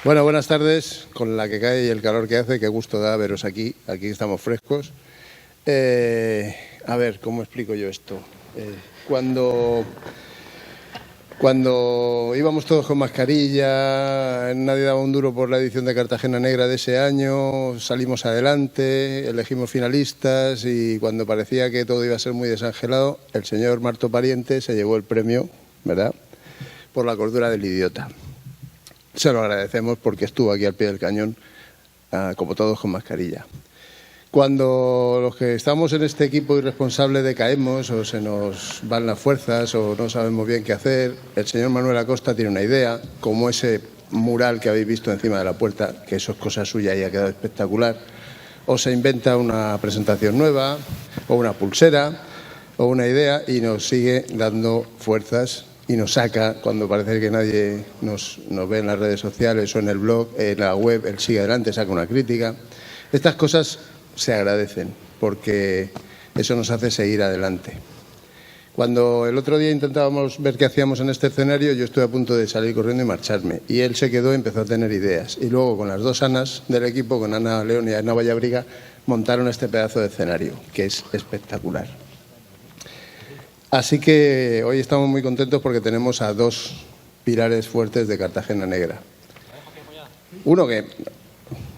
Bueno, buenas tardes. Con la que cae y el calor que hace, qué gusto da veros aquí. Aquí estamos frescos. A ver, ¿cómo explico yo esto? Cuando íbamos todos con mascarilla, nadie daba un duro por la edición de Cartagena Negra de ese año, salimos adelante, elegimos finalistas y cuando parecía que todo iba a ser muy desangelado, el señor Marto Pariente se llevó el premio, ¿verdad?, por la cordura del idiota. Se lo agradecemos porque estuvo aquí al pie del cañón, como todos con mascarilla. Cuando los que estamos en este equipo irresponsable decaemos o se nos van las fuerzas o no sabemos bien qué hacer, el señor Manuel Acosta tiene una idea, como ese mural que habéis visto encima de la puerta, que eso es cosa suya y ha quedado espectacular, o se inventa una presentación nueva, o una pulsera, o una idea y nos sigue dando fuerzas y nos saca cuando parece que nadie nos ve en las redes sociales o en el blog, en la web, él sigue adelante, saca una crítica. Estas cosas se agradecen porque eso nos hace seguir adelante. Cuando el otro día intentábamos ver qué hacíamos en este escenario, yo estuve a punto de salir corriendo y marcharme. Y él se quedó y empezó a tener ideas. Y luego con las dos Anas del equipo, con Ana León y Ana Vallabriga, montaron este pedazo de escenario, que es espectacular. Así que hoy estamos muy contentos porque tenemos a dos pilares fuertes de Cartagena Negra. Uno que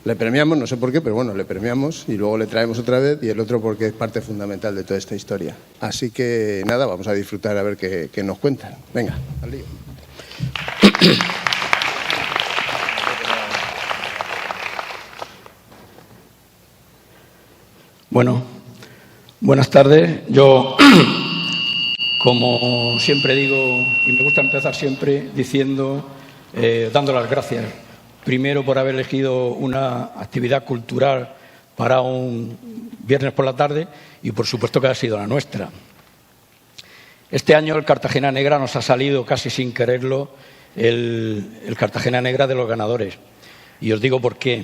le premiamos, no sé por qué, pero bueno, le premiamos y luego le traemos otra vez, y el otro porque es parte fundamental de toda esta historia. Así que nada, vamos a disfrutar a ver qué nos cuentan. Venga, al lío. Bueno, buenas tardes. Yo, como siempre digo, y me gusta empezar siempre diciendo, dando las gracias. Primero, por haber elegido una actividad cultural para un viernes por la tarde y, por supuesto, que ha sido la nuestra. Este año el Cartagena Negra nos ha salido casi sin quererlo el Cartagena Negra de los ganadores. Y os digo por qué.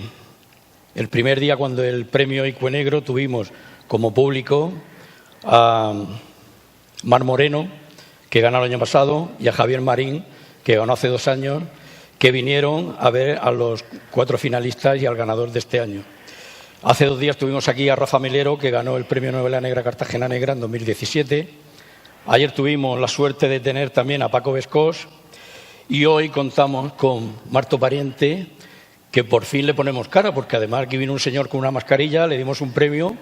El primer día, cuando el premio Icue Negro, tuvimos como público a Mar Moreno, que ganó el año pasado, y a Javier Marín, que ganó hace 2 años, que vinieron a ver a los 4 finalistas y al ganador de este año. Hace 2 días tuvimos aquí a Rafa Melero, que ganó el premio Novela Negra Cartagena Negra en 2017. Ayer tuvimos la suerte de tener también a Paco Bescós y hoy contamos con Marto Pariente, que por fin le ponemos cara, porque además aquí vino un señor con una mascarilla, le dimos un premio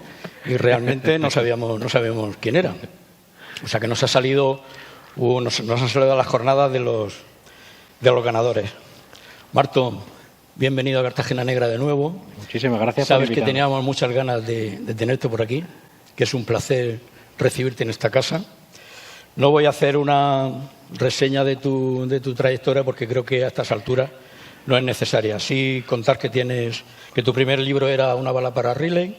y realmente no sabíamos quién era. O sea que nos ha salido a las jornadas de los ganadores. Marto, bienvenido a Cartagena Negra de nuevo. Muchísimas gracias. Sabes que teníamos muchas ganas de tenerte por aquí, que es un placer recibirte en esta casa. No voy a hacer una reseña de tu trayectoria porque creo que a estas alturas no es necesaria. Sí contar que tu primer libro era Una bala para Riley,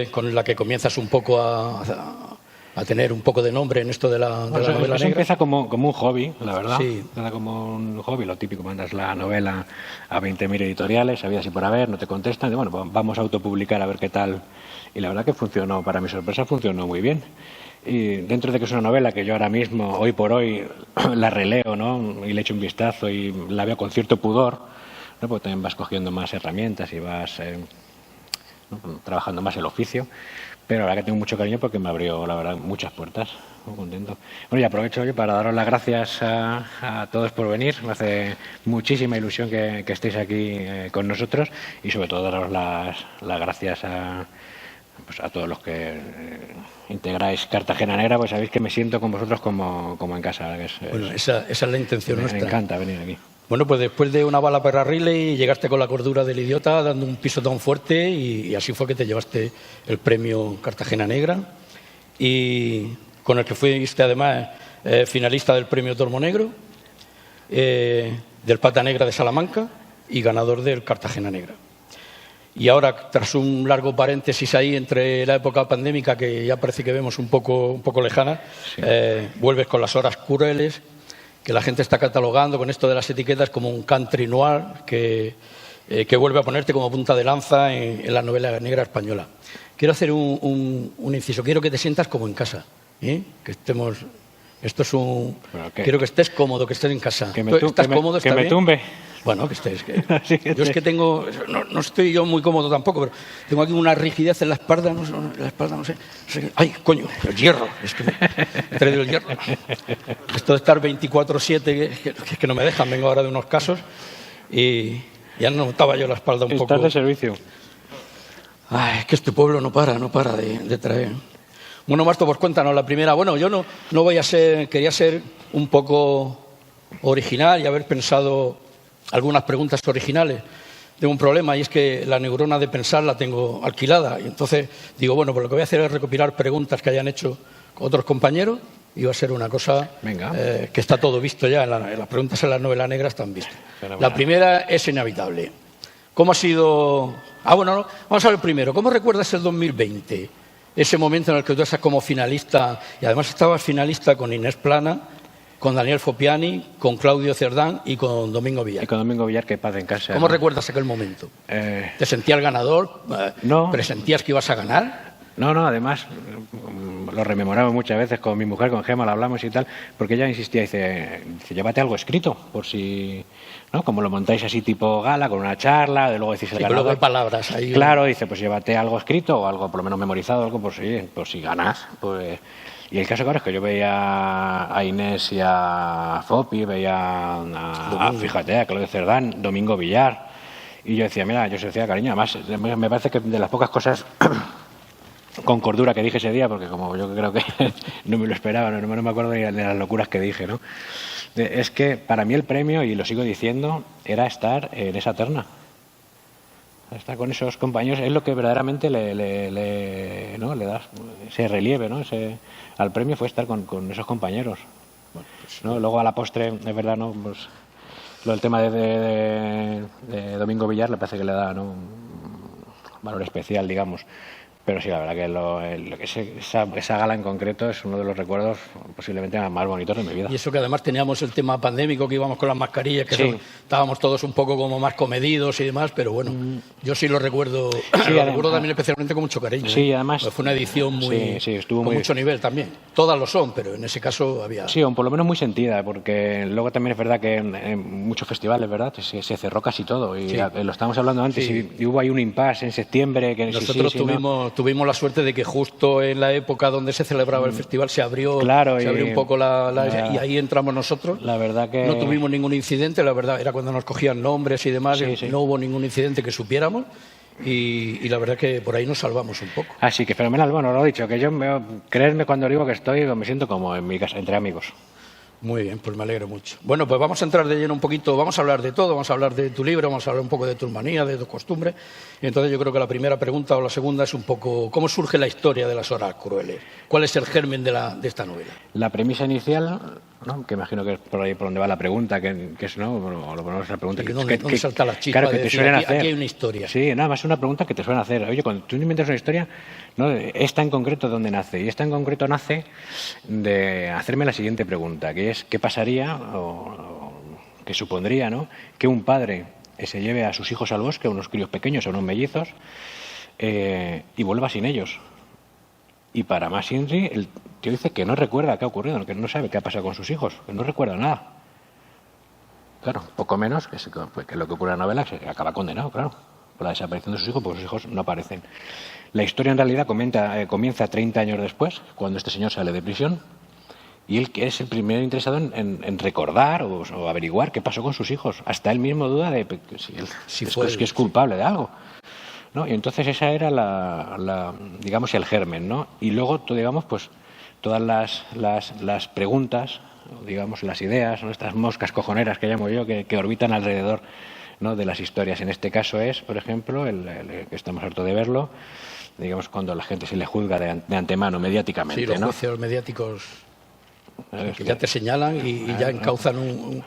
con la que comienzas un poco a tener un poco de nombre en esto de la novela negra. Eso empieza como un hobby, la verdad. Sí. Empieza como un hobby, lo típico, mandas la novela a 20.000 editoriales, había así por haber, no te contestan, y bueno, pues vamos a autopublicar a ver qué tal. Y la verdad que funcionó, para mi sorpresa, funcionó muy bien. Y dentro de que es una novela que yo ahora mismo, hoy por hoy, la releo, ¿no?, y le echo un vistazo y la veo con cierto pudor, ¿no?, porque también vas cogiendo más herramientas y vas ¿no?, trabajando más el oficio. Pero la verdad que tengo mucho cariño porque me abrió, la verdad, muchas puertas. Muy contento. Bueno, y aprovecho hoy para daros las gracias a todos por venir. Me hace muchísima ilusión que estéis aquí con nosotros y sobre todo daros las gracias a todos los que integráis Cartagena Negra, pues sabéis que me siento con vosotros como en casa. Bueno, esa es la intención nuestra. Me encanta venir aquí. Bueno, pues después de Una bala para Riley llegaste con La cordura del idiota, dando un pisotón fuerte y así fue que te llevaste el premio Cartagena Negra y con el que fuiste además finalista del premio Tormo Negro, del Pata Negra de Salamanca y ganador del Cartagena Negra. Y ahora, tras un largo paréntesis ahí entre la época pandémica, que ya parece que vemos un poco lejana, sí, vuelves con Las horas crueles, que la gente está catalogando con esto de las etiquetas como un country noir que vuelve a ponerte como punta de lanza en la novela negra española. Quiero hacer un inciso, quiero que te sientas como en casa, que estemos Esto es un... Bueno, quiero que estés cómodo, que estés en casa. ¿Estás cómodo? ¿Que ¿Está me bien? tumbe? Bueno, que estés. Yo es que tengo... No estoy yo muy cómodo tampoco, pero tengo aquí una rigidez en la espalda, no sé. ¡Ay, coño! El hierro. Es que me he traído el hierro. Esto de estar 24/7, que no me dejan. Vengo ahora de unos casos y ya notaba yo la espalda un poco... Estás de servicio. Ay, es que este pueblo no para de traer... Bueno, Marto, pues cuéntanos la primera. Bueno, yo no voy a ser... Quería ser un poco original y haber pensado algunas preguntas originales. Tengo un problema y es que la neurona de pensar la tengo alquilada. Y entonces digo, bueno, pues lo que voy a hacer es recopilar preguntas que hayan hecho otros compañeros y va a ser una cosa que está todo visto ya. Las preguntas en la novela negra están vistas. La primera es inevitable. ¿Cómo ha sido...? Bueno, no, vamos a ver primero. ¿Cómo recuerdas el 2020? Ese momento en el que tú estás como finalista, y además estabas finalista con Inés Plana, con Daniel Fopiani, con Claudio Cerdán y con Domingo Villar. Y con Domingo Villar, que paz en casa. ¿Cómo recuerdas aquel momento? ¿Te sentías ganador? No. ¿Presentías que ibas a ganar? No, además lo rememoramos muchas veces con mi mujer, con Gemma, lo hablamos y tal, porque ella insistía, dice, llévate algo escrito, por si, ¿no? Como lo montáis así tipo gala, con una charla, de luego decís el ganador. Luego hay palabras ahí. Claro, dice, pues llévate algo escrito o algo por lo menos memorizado, algo por si ganas. Pues... Y el caso claro es que yo veía a Inés y a Fopi, veía fíjate, a Claudio Cerdán, Domingo Villar, y yo decía, mira, yo se decía, cariño, además me parece que de las pocas cosas con cordura que dije ese día, porque como yo creo que no me lo esperaba, no me acuerdo ni de las locuras que dije, ¿no? Es que para mí el premio, y lo sigo diciendo, era estar en esa terna. Estar con esos compañeros es lo que verdaderamente le das ese relieve, ¿no? Al premio fue estar con esos compañeros. Bueno, pues, ¿no? Luego a la postre, es verdad, ¿no? Pues, el tema de Domingo Villar le parece que le da, ¿no?, un valor especial, digamos. Pero sí, la verdad que esa gala en concreto es uno de los recuerdos posiblemente más bonitos de mi vida. Y eso que además teníamos el tema pandémico, que íbamos con las mascarillas, que estábamos todos un poco como más comedidos y demás, pero bueno, yo sí lo recuerdo, lo recuerdo también especialmente con mucho cariño. Sí, además... Pues fue una edición estuvo con mucho nivel también. Todas lo son, pero en ese caso había... Sí, por lo menos muy sentida, porque luego también es verdad que en muchos festivales, ¿verdad?, se cerró casi todo, y lo estábamos hablando antes, y hubo ahí un impasse en septiembre... que nosotros tuvimos la suerte de que justo en la época donde se celebraba el festival se abrió un poco y ahí entramos nosotros. La verdad que no tuvimos ningún incidente, la verdad era cuando nos cogían nombres y demás, no hubo ningún incidente que supiéramos y la verdad que por ahí nos salvamos un poco. Así que fenomenal. Bueno, lo he dicho, que yo creerme cuando digo que me siento como en mi casa, entre amigos. Muy bien, pues me alegro mucho. Bueno, pues vamos a entrar de lleno un poquito, vamos a hablar de todo, vamos a hablar de tu libro, vamos a hablar un poco de tus manías, de tus costumbres. Y entonces yo creo que la primera pregunta o la segunda es un poco, ¿cómo surge la historia de Las Horas Crueles? ¿Cuál es el germen de esta novela? La premisa inicial, ¿no?, que imagino que es por ahí por donde va la pregunta, que es, ¿no?, bueno, lo ponemos la pregunta... ¿Dónde salta la chispa? Claro, que te suelen hacer. Aquí hay una historia. Sí, nada más es una pregunta que te suelen hacer. Oye, cuando tú inventas una historia, ¿no?, esta en concreto, ¿dónde nace? Y esta en concreto nace de hacerme la siguiente pregunta, que es, ¿qué pasaría o qué supondría, ¿no?, que un padre se lleve a sus hijos al bosque, a unos críos pequeños, a unos mellizos, y vuelva sin ellos? Y para más Inri, el tío dice que no recuerda qué ha ocurrido, que no sabe qué ha pasado con sus hijos, que no recuerda nada. Claro, poco menos que lo que ocurre en la novela, que se acaba condenado, claro, por la desaparición de sus hijos, porque sus hijos no aparecen. La historia en realidad comienza 30 años después, cuando este señor sale de prisión, y él que es el primero interesado en recordar o averiguar qué pasó con sus hijos. Hasta él mismo duda de si es culpable de algo, ¿no? Y entonces esa era digamos, el germen, ¿no? Y luego, digamos, pues todas las preguntas, digamos, las ideas, ¿no?, estas moscas cojoneras que llamo yo, que orbitan alrededor, ¿no?, de las historias. En este caso es, por ejemplo, el que estamos hartos de verlo, digamos, cuando a la gente se le juzga de antemano, mediáticamente. Sí, los ¿no?, juicios mediáticos que ya te señalan y ya encauzan un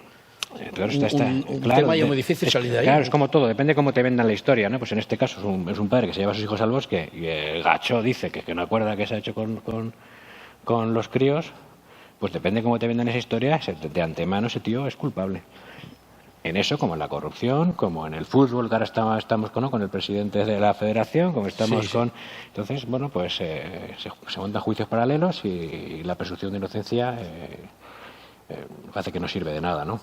tema y es muy difícil salir de ahí. Claro, es como todo, depende cómo te vendan la historia, ¿no? Pues en este caso es un padre que se lleva a sus hijos al bosque y el gacho dice que no acuerda qué se ha hecho con los críos. Pues depende cómo te vendan esa historia, de antemano ese tío es culpable. en eso, como en la corrupción, como en el fútbol, que ahora estamos con el presidente de la federación, como estamos con... Entonces, bueno, pues se montan juicios paralelos y la presunción de inocencia hace que no sirve de nada, ¿no?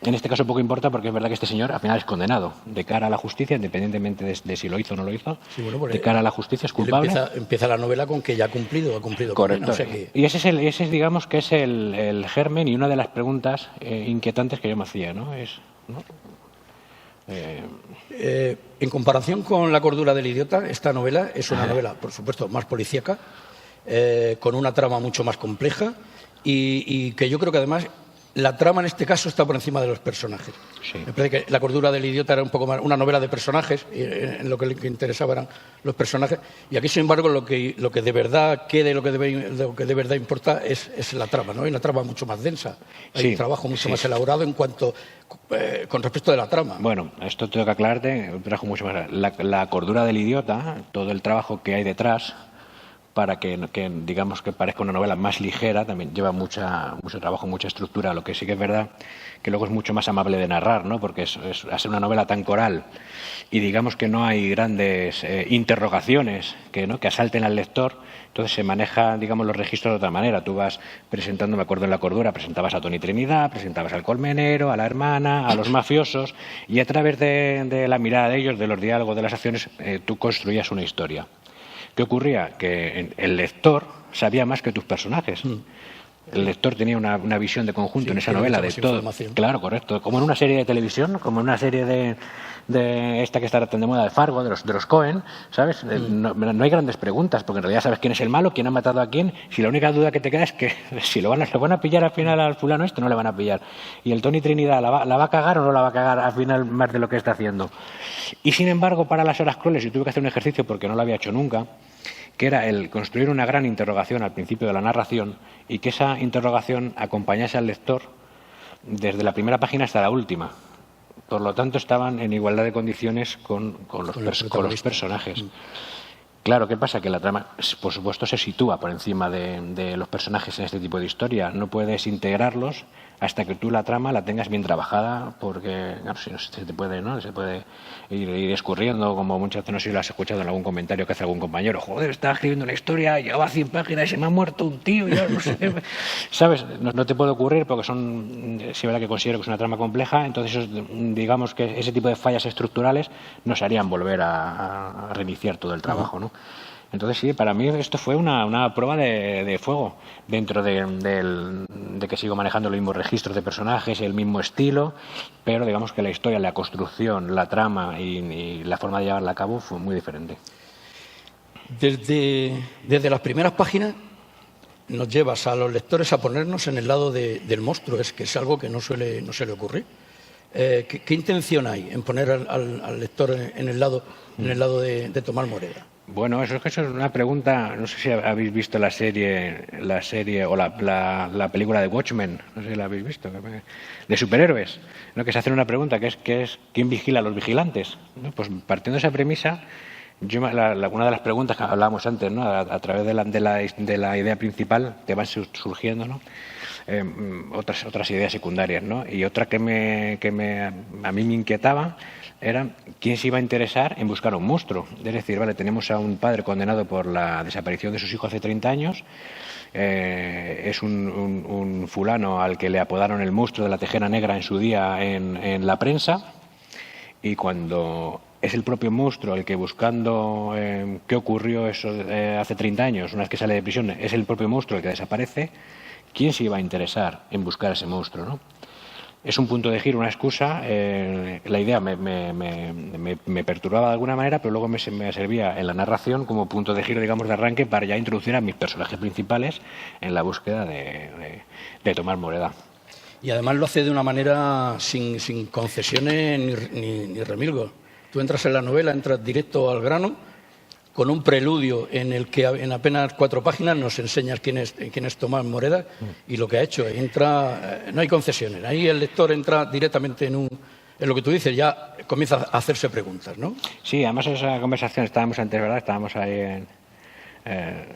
En este caso poco importa porque es verdad que este señor al final es condenado de cara a la justicia, independientemente de si lo hizo o no lo hizo. Sí, bueno, de cara a la justicia es culpable. Empieza la novela con que ya ha cumplido Correcto. Condena, o sea que... Y ese es, digamos, que es el germen y una de las preguntas inquietantes que yo me hacía, ¿no? En comparación con La cordura del idiota, esta novela es una novela, por supuesto, más policíaca, con una trama mucho más compleja y que yo creo que además la trama en este caso está por encima de los personajes. Sí. Me parece que La cordura del idiota era un poco más una novela de personajes, en lo que le interesaba eran los personajes, y aquí, sin embargo, lo que de verdad quede, lo que de verdad importa es la trama, ¿no? Y una trama mucho más densa. Hay un trabajo mucho más elaborado en cuanto con respecto de la trama. Bueno, esto tengo que aclararte, un trabajo mucho más. La cordura del idiota, todo el trabajo que hay detrás para que digamos que parezca una novela más ligera, también lleva mucho trabajo, mucha estructura. Lo que sí que es verdad que luego es mucho más amable de narrar, ¿no? Porque al ser una novela tan coral y digamos que no hay grandes interrogaciones que asalten al lector, entonces se maneja, digamos, los registros de otra manera. Tú vas presentando, me acuerdo en La cordura, presentabas a Tony Trinidad, presentabas al colmenero, a la hermana, a los mafiosos, y a través de la mirada de ellos, de los diálogos, de las acciones, tú construías una historia. ¿Qué ocurría? Que el lector sabía más que tus personajes. El lector tenía una visión de conjunto en esa novela de todo. Claro, correcto. Como en una serie de televisión, como en una serie de esta que está tan de moda de Fargo, de los Cohen, ¿sabes? No hay grandes preguntas, porque en realidad sabes quién es el malo, quién ha matado a quién. Si la única duda que te queda es que si lo van a pillar al final al fulano no le van a pillar. Y el Tony Trinidad, ¿la va a cagar o no la va a cagar al final más de lo que está haciendo? Y sin embargo, para Las horas crueles, y tuve que hacer un ejercicio porque no lo había hecho nunca, que era el construir una gran interrogación al principio de la narración y que esa interrogación acompañase al lector desde la primera página hasta la última. Por lo tanto, estaban en igualdad de condiciones con los personajes. Claro, ¿qué pasa? Que la trama, por supuesto, se sitúa por encima de los personajes en este tipo de historia. No puedes integrarlos hasta que tú la trama la tengas bien trabajada, porque claro, si no se puede ir escurriendo, como muchas veces, no sé si lo has escuchado en algún comentario que hace algún compañero. Joder, estaba escribiendo una historia, llevaba 100 páginas y se me ha muerto un tío, ya no sé. ¿Sabes? No te puede ocurrir porque sí es verdad que considero que es una trama compleja, entonces digamos que ese tipo de fallas estructurales nos harían volver a reiniciar todo el trabajo, ¿no? Entonces sí, para mí esto fue una prueba de fuego dentro de que sigo manejando los mismos registros de personajes y el mismo estilo, pero digamos que la historia, la construcción, la trama y la forma de llevarla a cabo fue muy diferente. Desde las primeras páginas nos llevas a los lectores a ponernos en el lado del monstruo, que es algo que no suele ocurrir. ¿Qué intención hay en poner al lector en el lado de Tomás Moreda? Bueno, eso es una pregunta. No sé si habéis visto la serie o la película de Watchmen, no sé si la habéis visto, de superhéroes, ¿no? Que se hace una pregunta que es ¿quién vigila a los vigilantes? ¿No? Pues partiendo de esa premisa, una de las preguntas que hablábamos antes, ¿no? A través de la idea principal te van surgiendo, ¿no? Otras ideas secundarias, ¿no? Y otra que a mí me inquietaba era quién se iba a interesar en buscar un monstruo. Es decir, vale, tenemos a un padre condenado por la desaparición de sus hijos hace 30 años, es un fulano al que le apodaron el monstruo de la tejera negra en su día en la prensa, y cuando es el propio monstruo el que, buscando qué ocurrió eso hace 30 años, una vez que sale de prisión, es el propio monstruo el que desaparece, ¿quién se iba a interesar en buscar ese monstruo, ¿no? Es un punto de giro, una excusa. La idea me perturbaba de alguna manera, pero luego me servía en la narración como punto de giro, digamos, de arranque para ya introducir a mis personajes principales en la búsqueda de Tomás Moreda. Y además lo hace de una manera sin concesiones ni remilgos. Tú entras en la novela, entras directo al grano, con un preludio en el que en apenas 4 páginas nos enseñas quién es Tomás Moreda y lo que ha hecho. No hay concesiones. Ahí el lector entra directamente en lo que tú dices, ya comienza a hacerse preguntas, ¿no? Sí, además esa conversación estábamos antes, ¿verdad? Estábamos ahí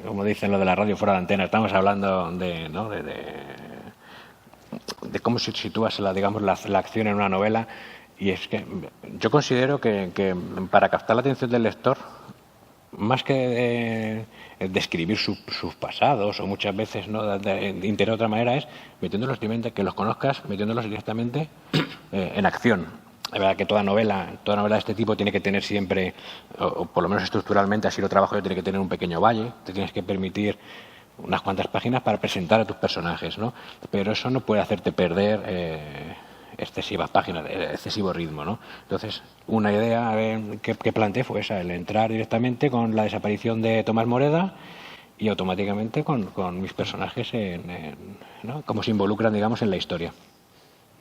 como dicen lo de la radio fuera de antena, estábamos hablando de cómo se sitúas la acción en una novela. Y es que yo considero que para captar la atención del lector, más que describir sus pasados, o muchas veces no de integrar de otra manera, es metiéndolos directamente, que los conozcas, metiéndolos directamente en acción. Es verdad que toda novela de este tipo tiene que tener siempre, o por lo menos estructuralmente, así lo trabajo yo, tiene que tener un pequeño valle, te tienes que permitir unas cuantas páginas para presentar a tus personajes, ¿no? Pero eso no puede hacerte perder excesivas páginas, excesivo ritmo, ¿no? Entonces, una idea que planteé fue esa, el entrar directamente con la desaparición de Tomás Moreda y automáticamente con mis personajes, ¿no? Cómo se involucran, digamos, en la historia.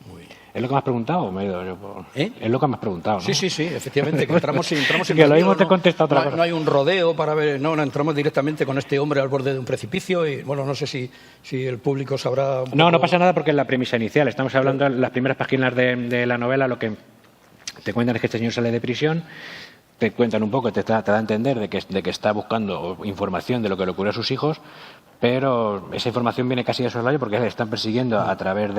Muy bien. ¿Es lo que me has preguntado? Me he ido yo por... Es lo que me has preguntado, ¿no? Sí, efectivamente, que entramos en que lo mismo te contesta otra cosa. No hay un rodeo para ver, no, entramos directamente con este hombre al borde de un precipicio y, bueno, no sé si el público sabrá... No pasa nada porque es la premisa inicial. Estamos hablando en las primeras páginas de la novela, lo que te cuentan es que este señor sale de prisión, te cuentan un poco, te da a entender de que está buscando información de lo que le ocurrió a sus hijos, pero esa información viene casi de soslayo porque le están persiguiendo a través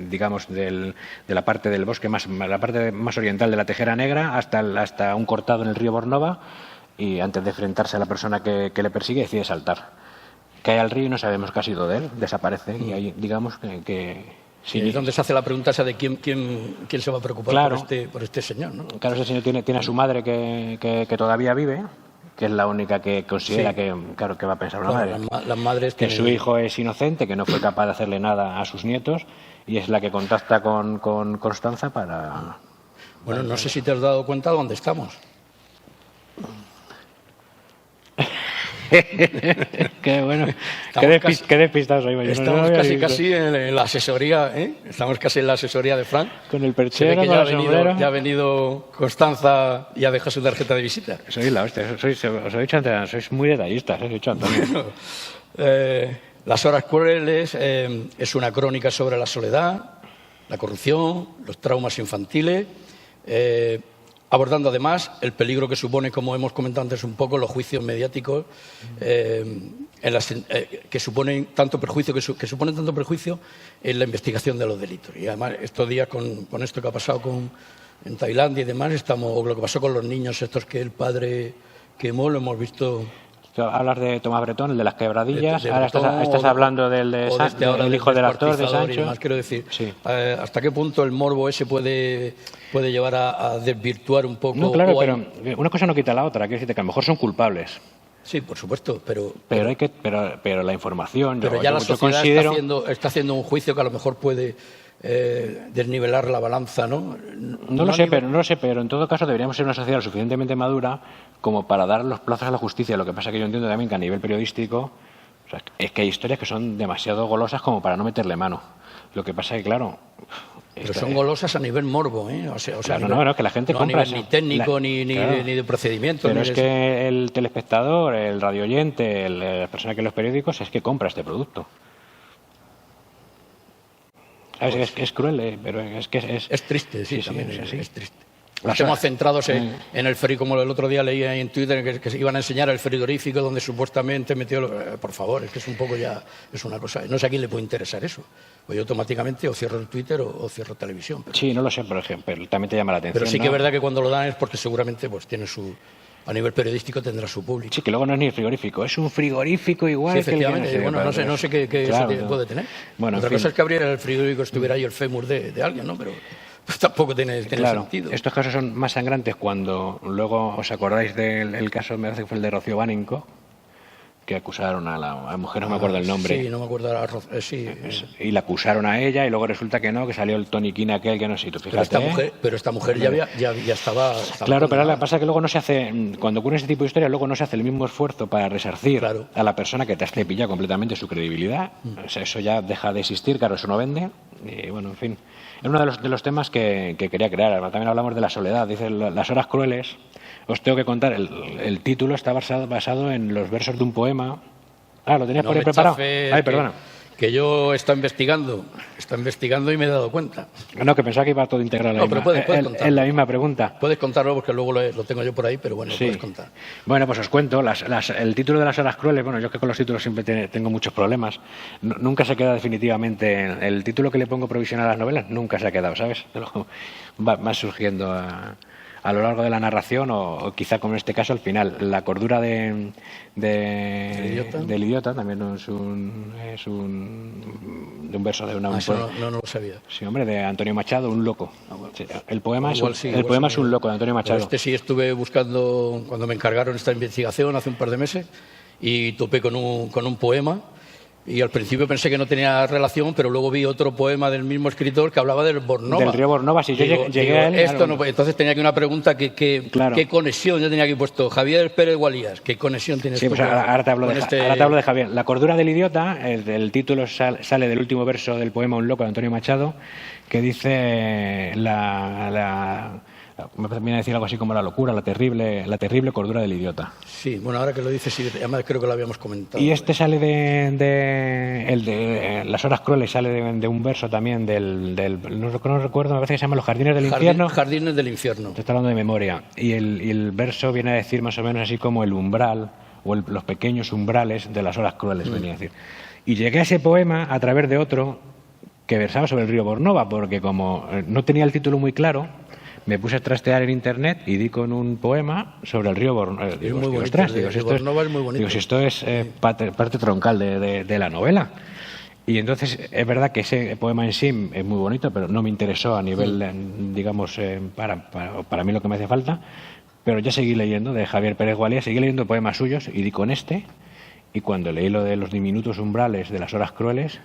digamos, de la parte del bosque, la parte más oriental de la Tejera Negra, hasta un cortado en el río Bornova, y antes de enfrentarse a la persona que le persigue decide saltar. Cae al río y no sabemos qué ha sido de él, desaparece, y ahí digamos que sí. Y es donde se hace la pregunta esa de quién se va a preocupar, claro, por este señor, ¿no? Claro, ese señor tiene a su madre que todavía vive, que es la única que considera que va a pensar una madre. Las madres que su hijo es inocente, que no fue capaz de hacerle nada a sus nietos, y es la que contacta con Constanza para... Bueno, no sé si te has dado cuenta de dónde estamos. Qué bueno, qué despistados soy. Estamos casi en la asesoría, estamos casi en la asesoría de Fran. Con el perchero, con el sombrero. Ya ha venido Constanza y ha dejado su tarjeta de visita. Sois la hostia, os he dicho antes, sois muy detallistas, os he dicho Antonio. Las horas crueles es una crónica sobre la soledad, la corrupción, los traumas infantiles, abordando además el peligro que supone, como hemos comentado antes un poco, los juicios mediáticos que suponen tanto perjuicio en la investigación de los delitos. Y además estos días con esto que ha pasado en Tailandia y demás, o lo que pasó con los niños estos que el padre quemó, lo hemos visto. Hablas de Tomás Bretón, el de las quebradillas, ahora estás hablando del hijo del actor, de Sancho. Demás, quiero decir, sí. ¿Hasta qué punto el morbo ese puede llevar a desvirtuar un poco? No, claro, pero una cosa no quita la otra, quiero decirte que a lo mejor son culpables. Sí, por supuesto, pero la información... Pero ya la sociedad está haciendo un juicio que a lo mejor puede desnivelar la balanza, ¿no? No lo sé, pero en todo caso deberíamos ser una sociedad lo suficientemente madura como para dar los plazos a la justicia. Lo que pasa es que yo entiendo también que a nivel periodístico, o sea, es que hay historias que son demasiado golosas como para no meterle mano. Lo que pasa es que, claro... Pero son golosas a nivel morbo, ¿eh? O sea, que la gente compra... A nivel ni técnico, ni de procedimiento. Pero es que el telespectador, el radioyente, la persona que lee los periódicos, es que compra este producto. Es cruel, pero es que es... Es triste, sí, también sí. Es triste. Estamos centrados en el frigorífico, como el otro día leía en Twitter, que se iban a enseñar el frigorífico donde supuestamente metió... por favor, es que es un poco ya... Es una cosa... No sé a quién le puede interesar eso. Pues yo automáticamente o cierro el Twitter o cierro televisión. Pero... Sí, no lo sé, por ejemplo, pero también te llama la atención. Pero sí que es verdad que cuando lo dan es porque seguramente pues tiene su... A nivel periodístico tendrá su público. Sí, que luego no es ni el frigorífico, es un frigorífico igual. Sí, efectivamente. Que no sé qué claro, eso puede tener. Bueno, otra cosa es que abriera el frigorífico estuviera ahí el fémur de alguien, ¿no? Pero pues tampoco tiene sentido. Estos casos son más sangrantes cuando luego os acordáis del caso, me parece que fue el de Rocío Bánico, que acusaron a la mujer, no me acuerdo el nombre. Sí, no me acuerdo. Y la acusaron a ella y luego resulta que no, que salió el toniquín aquel que no sé, tú fíjate. Pero esta mujer ya estaba... Claro, pero lo que pasa es que luego no se hace, cuando ocurre este tipo de historias, luego no se hace el mismo esfuerzo para resarcir a la persona que te has cepillado completamente su credibilidad. O sea, eso ya deja de existir, claro, eso no vende. Y bueno, en fin. Es uno de los temas que quería crear. También hablamos de la soledad. Dice, las horas crueles. Os tengo que contar, el título está basado en los versos de un poema. ¿Lo tenías por ahí preparado? Ay, perdona. Que yo he estado investigando y me he dado cuenta. No, que pensaba que iba todo integrado en la misma pregunta. Puedes contarlo porque luego lo tengo yo por ahí, pero bueno, sí. Puedes contar. Bueno, pues os cuento. El título de Las horas crueles, bueno, yo que con los títulos siempre tengo muchos problemas. Nunca se queda definitivamente. El título que le pongo provisional a las novelas nunca se ha quedado, ¿sabes? Va surgiendo a lo largo de la narración o quizá como en este caso al final. La cordura del idiota también es de un verso de una... Eso no lo sabía. Sí, hombre, de Antonio Machado, Un loco. Sí, el poema es Un loco, de Antonio Machado. Este sí estuve buscando cuando me encargaron esta investigación hace un par de meses y topé con un poema. Y al principio pensé que no tenía relación, pero luego vi otro poema del mismo escritor que hablaba del Bornova. Del río Bornova, sí, yo llegué a él. Esto no, entonces tenía aquí una pregunta, ¿qué conexión? Yo tenía aquí puesto Javier Pérez Gualías, ¿qué conexión tienes tú? Pues ahora te hablo de Javier. La cordura del idiota, el título sale del último verso del poema Un loco de Antonio Machado, que dice me viene a decir algo así como la locura, la terrible cordura del idiota. Sí, bueno, ahora que lo dices, sí, además creo que lo habíamos comentado. Y este sale de Las horas crueles, sale de un verso también no recuerdo, me parece que se llama Los jardines del infierno. Jardines del infierno. Te está hablando de memoria. Y el verso viene a decir más o menos así como el umbral, o los pequeños umbrales de las horas crueles, venía a decir. Y llegué a ese poema a través de otro que versaba sobre el río Bornova, porque como no tenía el título muy claro, me puse a trastear en internet y di con un poema sobre el río Bornova. Digo, Bornova es muy bonito. Digo, si esto es parte troncal de la novela. Y entonces es verdad que ese poema en sí es muy bonito, pero no me interesó a nivel, digamos, para mí lo que me hace falta. Pero ya seguí leyendo, de Javier Pérez Gualías, seguí leyendo poemas suyos y di con este. Y cuando leí lo de los diminutos umbrales de las horas crueles,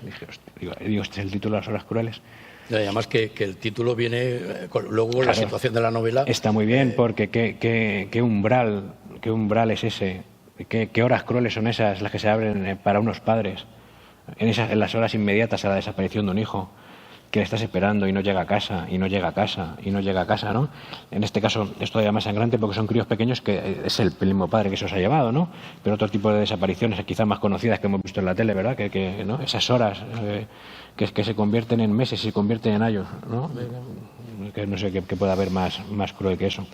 digo, este es el título de Las horas crueles. Y además que el título viene luego con la situación de la novela. Está muy bien, porque qué umbral es ese, qué horas crueles son esas las que se abren para unos padres en las horas inmediatas a la desaparición de un hijo, que le estás esperando y no llega a casa, y no llega a casa, y no llega a casa, ¿no? En este caso es todavía más sangrante porque son críos pequeños que es el mismo padre que se os ha llevado, ¿no? Pero otro tipo de desapariciones quizás más conocidas que hemos visto en la tele, ¿verdad? Que ¿no? Esas horas que se convierten en meses y se convierten en años, ¿no? Que no sé qué pueda haber más cruel que eso.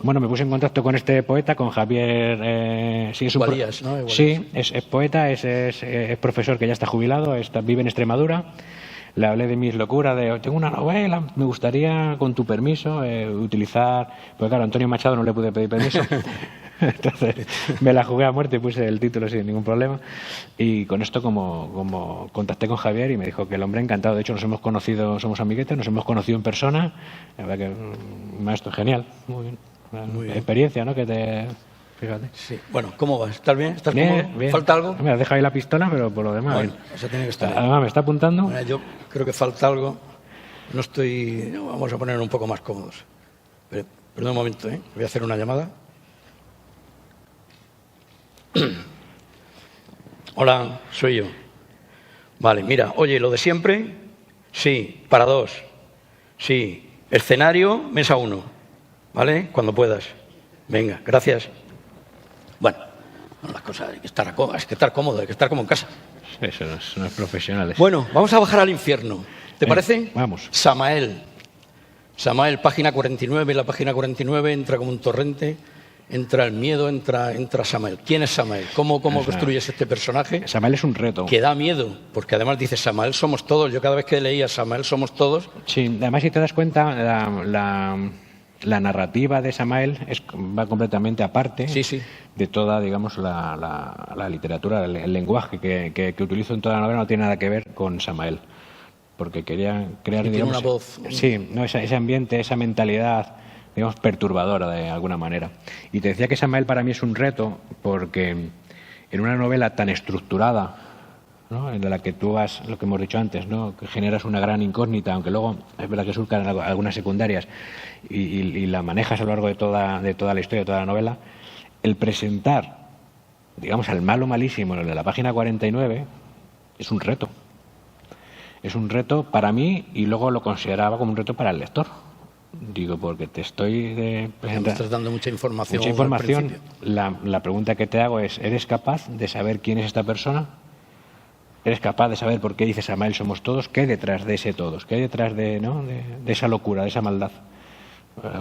Bueno, me puse en contacto con este poeta, con Javier... sí, Gualías, ¿no? Sí, es poeta, es profesor que ya está jubilado, vive en Extremadura. Le hablé de mis locuras, tengo una novela, me gustaría, con tu permiso, utilizar... Pues claro, a Antonio Machado no le pude pedir permiso. Entonces me la jugué a muerte y puse el título sin ningún problema. Y con esto como contacté con Javier y me dijo que el hombre encantado. De hecho, nos hemos conocido, somos amiguetes, nos hemos conocido en persona. La verdad que un maestro genial, muy bien. Muy bien. Experiencia, ¿no? Fíjate. Sí. Bueno, ¿cómo vas? ¿Estás bien? ¿Estás bien, cómodo? Bien. ¿Falta algo? Me has dejado ahí la pistola, pero por lo demás... Bueno, eso tiene que estar ahí. Además, me está apuntando. Bueno, yo creo que falta algo. Vamos a poner un poco más cómodos. Perdón un momento, ¿eh? Voy a hacer una llamada. Hola, soy yo. Vale, mira, oye, lo de siempre, sí, para dos. Sí, escenario, mesa 1. ¿Vale? Cuando puedas. Venga, gracias. Bueno, las cosas, hay que estar cómodo, hay que estar como en casa. Eso no es profesional. Bueno, vamos a bajar al infierno. ¿Te parece? Vamos. Samael, página 49. La página 49 entra como un torrente. Entra el miedo, entra Samael. ¿Quién es Samael? ¿Cómo construyes este personaje? Samael es un reto. Que da miedo, porque además dice Samael somos todos. Yo cada vez que leía Samael somos todos... Sí, además si te das cuenta, la narrativa de Samael va completamente aparte de toda, digamos, la literatura, el lenguaje que utilizo en toda la novela no tiene nada que ver con Samael. Porque quería crear, digamos... Tiene una voz... Sí, no, ese ambiente, esa mentalidad... digamos, perturbadora de alguna manera. Y te decía que Samael para mí es un reto porque en una novela tan estructurada, ¿no? En la que tú vas, lo que hemos dicho antes, ¿no? Que generas una gran incógnita, aunque luego es verdad que surcan algunas secundarias y la manejas a lo largo de toda la historia, de toda la novela, el presentar, digamos, al malo malísimo, el de la página 49, es un reto. Es un reto para mí y luego lo consideraba como un reto para el lector. Digo, porque te estoy estás dando mucha información. Mucha información. La pregunta que te hago es, ¿eres capaz de saber quién es esta persona? eres capaz de saber por qué dice Samael somos todos, qué hay detrás de ese todos, qué hay detrás de, ¿no? de esa locura, de esa maldad.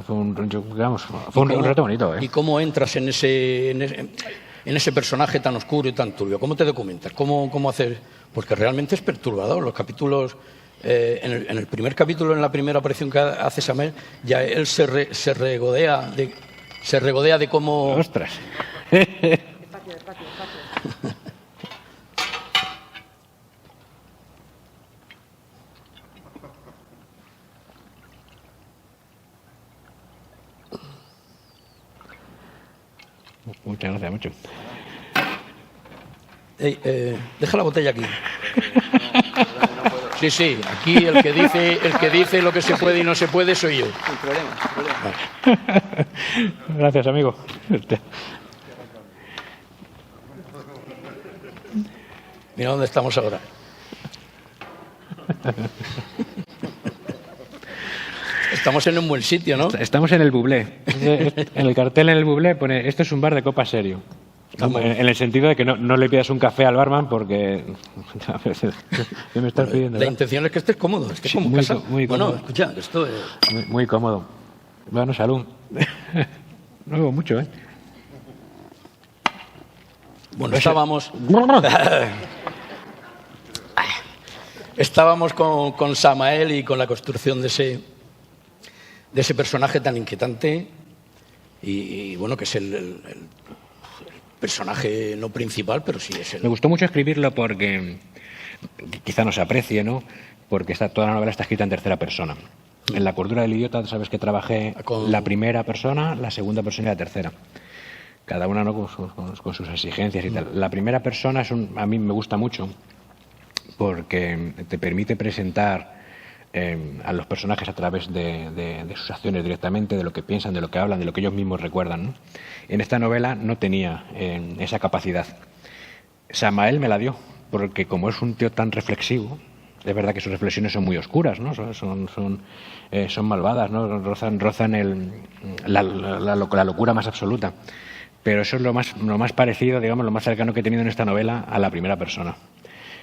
Fue un reto bonito. ¿Y cómo entras en ese personaje tan oscuro y tan turbio? ¿Cómo te documentas? ¿Cómo hacer? Porque realmente es perturbador. Los capítulos, en el primer capítulo, en la primera aparición que hace Samael, ya él se regodea de cómo... ¡Ostras! Despacio. Muchas gracias, mucho. Deja la botella aquí. Sí, aquí el que dice lo que se puede y no se puede soy yo. Sin problema. Gracias, amigo. Mira dónde estamos ahora. Estamos en un buen sitio, ¿no? Estamos en el Bublé. En el cartel en el Bublé pone, esto es un bar de copa serio. En el sentido de que no le pidas un café al barman porque... ¿Qué me estás pidiendo? La intención es que estés cómodo. Sí, muy cómodo. Bueno, escucha, esto es... Muy cómodo. Bueno, salud. No bebo mucho, ¿eh? Bueno, estábamos con Samael y con la construcción de ese personaje tan inquietante y bueno, que es el personaje no principal, pero sí es el... Me gustó mucho escribirlo porque quizá no se aprecie, ¿no? Porque toda la novela está escrita en tercera persona. En La cordura del idiota, sabes que trabajé la primera persona, la segunda persona y la tercera. Cada una, ¿no? con sus exigencias y tal. La primera persona a mí me gusta mucho porque te permite presentar a los personajes a través de sus acciones directamente, de lo que piensan, de lo que hablan, de lo que ellos mismos recuerdan, ¿no? En esta novela no tenía esa capacidad. Samael me la dio, porque como es un tío tan reflexivo, es verdad que sus reflexiones son muy oscuras, ¿no? Son malvadas, ¿no? Rozan la locura más absoluta. Pero eso es lo más parecido, digamos, lo más cercano que he tenido en esta novela a la primera persona.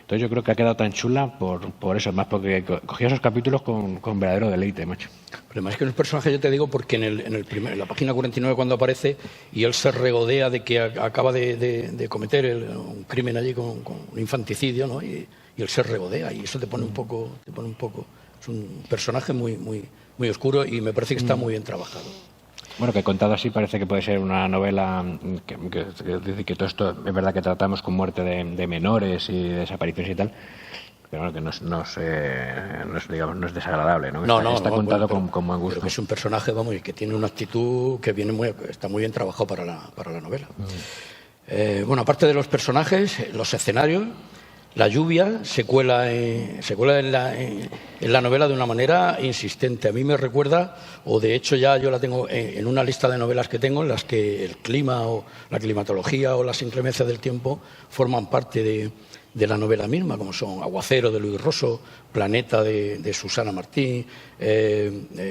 Entonces yo creo que ha quedado tan chula por eso, más porque cogía esos capítulos con verdadero deleite, macho. Pero además es que no es personaje, yo te digo, porque en la página 49 cuando aparece y él se regodea de que acaba de cometer un crimen allí con un infanticidio, ¿no? Y él se regodea y eso te pone un poco. Es un personaje muy oscuro y me parece que está muy bien trabajado. Bueno, que contado así parece que puede ser una novela que todo esto es verdad que tratamos con muerte de menores y desapariciones y tal, pero bueno, que no es desagradable, ¿no? Está contado con buen gusto. Pero que es un personaje, vamos, y que tiene una actitud que está muy bien trabajado para la novela. Bueno, aparte de los personajes, los escenarios, la lluvia se cuela en la novela de una manera insistente. A mí me recuerda, o de hecho ya yo la tengo en una lista de novelas que tengo, en las que el clima o la climatología o las inclemencias del tiempo forman parte de la novela misma, como son Aguacero de Luis Rosso, Planeta de Susana Martín,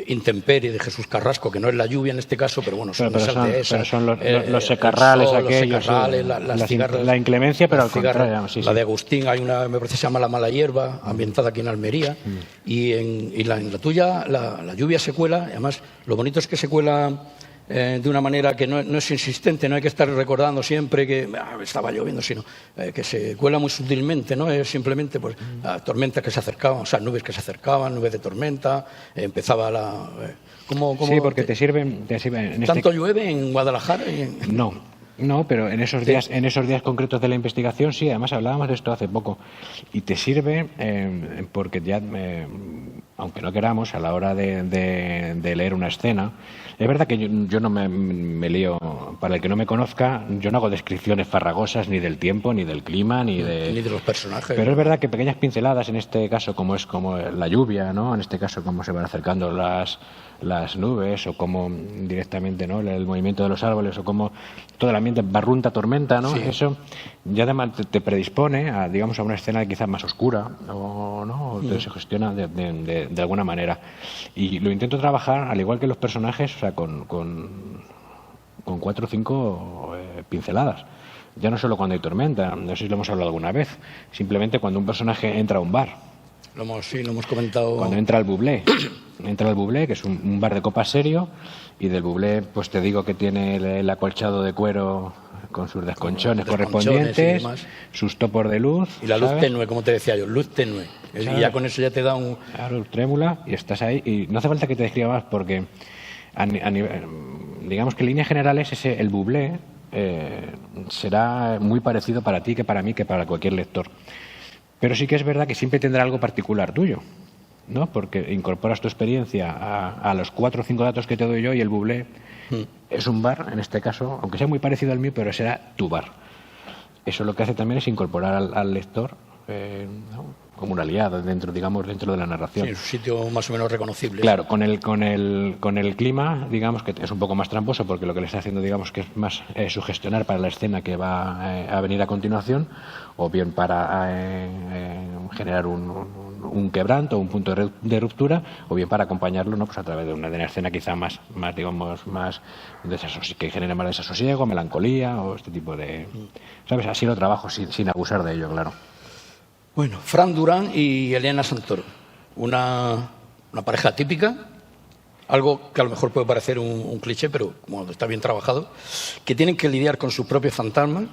Intemperie de Jesús Carrasco, que no es la lluvia en este caso, pero bueno, son los secarrales aquellos, las cigarras, la inclemencia, pero al contrario. La de Agustín, hay una, me parece que se llama La mala hierba, ambientada aquí en Almería, y en la tuya la lluvia se cuela, además lo bonito es que se cuela de una manera que no es insistente, no hay que estar recordando siempre que estaba lloviendo, sino que se cuela muy sutilmente, ¿no? Es simplemente pues tormentas que se acercaban, o sea, nubes que se acercaban, nubes de tormenta, empezaba la... Sí, porque te sirven ¿Tanto llueve en Guadalajara? No, pero en esos días concretos de la investigación sí, además hablábamos de esto hace poco y te sirve porque ya, aunque no queramos, a la hora de leer una escena, es verdad que yo no me lío, para el que no me conozca, yo no hago descripciones farragosas ni del tiempo, ni del clima, ni de los personajes. Pero es verdad que pequeñas pinceladas, en este caso como la lluvia, ¿no? En este caso cómo se van acercando las nubes o cómo directamente, ¿no? El movimiento de los árboles o cómo todo el ambiente barrunta, tormenta, ¿no? Sí. Eso ya además te predispone a, digamos, a una escena quizás más oscura o te sugestiona de alguna manera. Y lo intento trabajar, al igual que los personajes, o sea, con 4 o 5 pinceladas. Ya no solo cuando hay tormenta, no sé si lo hemos hablado alguna vez, simplemente cuando un personaje entra a un bar. Sí, lo hemos comentado. Cuando entra al Bublé, que es un bar de copas serio, y del Bublé, pues te digo que tiene el acolchado de cuero con sus desconchones correspondientes, sus topos de luz. Y la luz tenue, como te decía yo, luz tenue. Y ya con eso ya te da un... Claro, trémula, y estás ahí. Y no hace falta que te describa más, porque digamos que en líneas generales el Bublé será muy parecido para ti que para mí, que para cualquier lector. Pero sí que es verdad que siempre tendrá algo particular tuyo, ¿no? Porque incorporas tu experiencia a los 4 o 5 datos que te doy yo, y el Bublé es un bar, en este caso, aunque sea muy parecido al mío, pero será tu bar. Eso lo que hace también es incorporar al lector, ¿no?, como un aliado dentro de la narración. Sí, en un sitio más o menos reconocible. Claro, con el clima, digamos que es un poco más tramposo, porque lo que le está haciendo, digamos, que es más sugestionar para la escena que va a venir a continuación, o bien para generar un quebranto, un punto de ruptura, o bien para acompañarlo, ¿no?, pues a través de una escena quizá más que genere más desasosiego, melancolía, o este tipo de... ¿Sabes? Así lo trabajo sin abusar de ello, claro. Bueno, Fran Durán y Eliana Santoro, una pareja típica, algo que a lo mejor puede parecer un cliché, pero como está bien trabajado, que tienen que lidiar con sus propios fantasmas,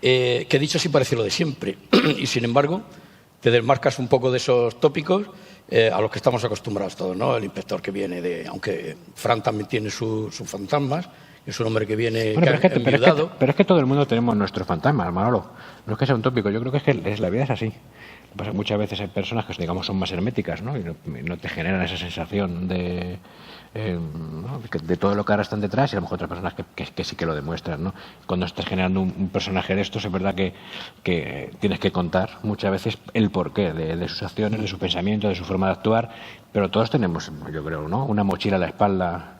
que dicho así parece lo de siempre, y sin embargo te desmarcas un poco de esos tópicos a los que estamos acostumbrados todos, ¿no? El inspector que viene aunque Fran también tiene sus fantasmas, es un hombre que viene enviudado. Pero es que todo el mundo tenemos nuestros fantasmas, Manolo. No es que sea un tópico, yo creo que la vida es así. Muchas veces hay personas que, digamos, son más herméticas, ¿no? Y no te generan esa sensación de todo lo que ahora están detrás, y a lo mejor otras personas que sí que lo demuestran, ¿no? Cuando estás generando un personaje de estos, es verdad que tienes que contar muchas veces el porqué de sus acciones, de su pensamiento, de su forma de actuar, pero todos tenemos, yo creo, ¿no?, una mochila a la espalda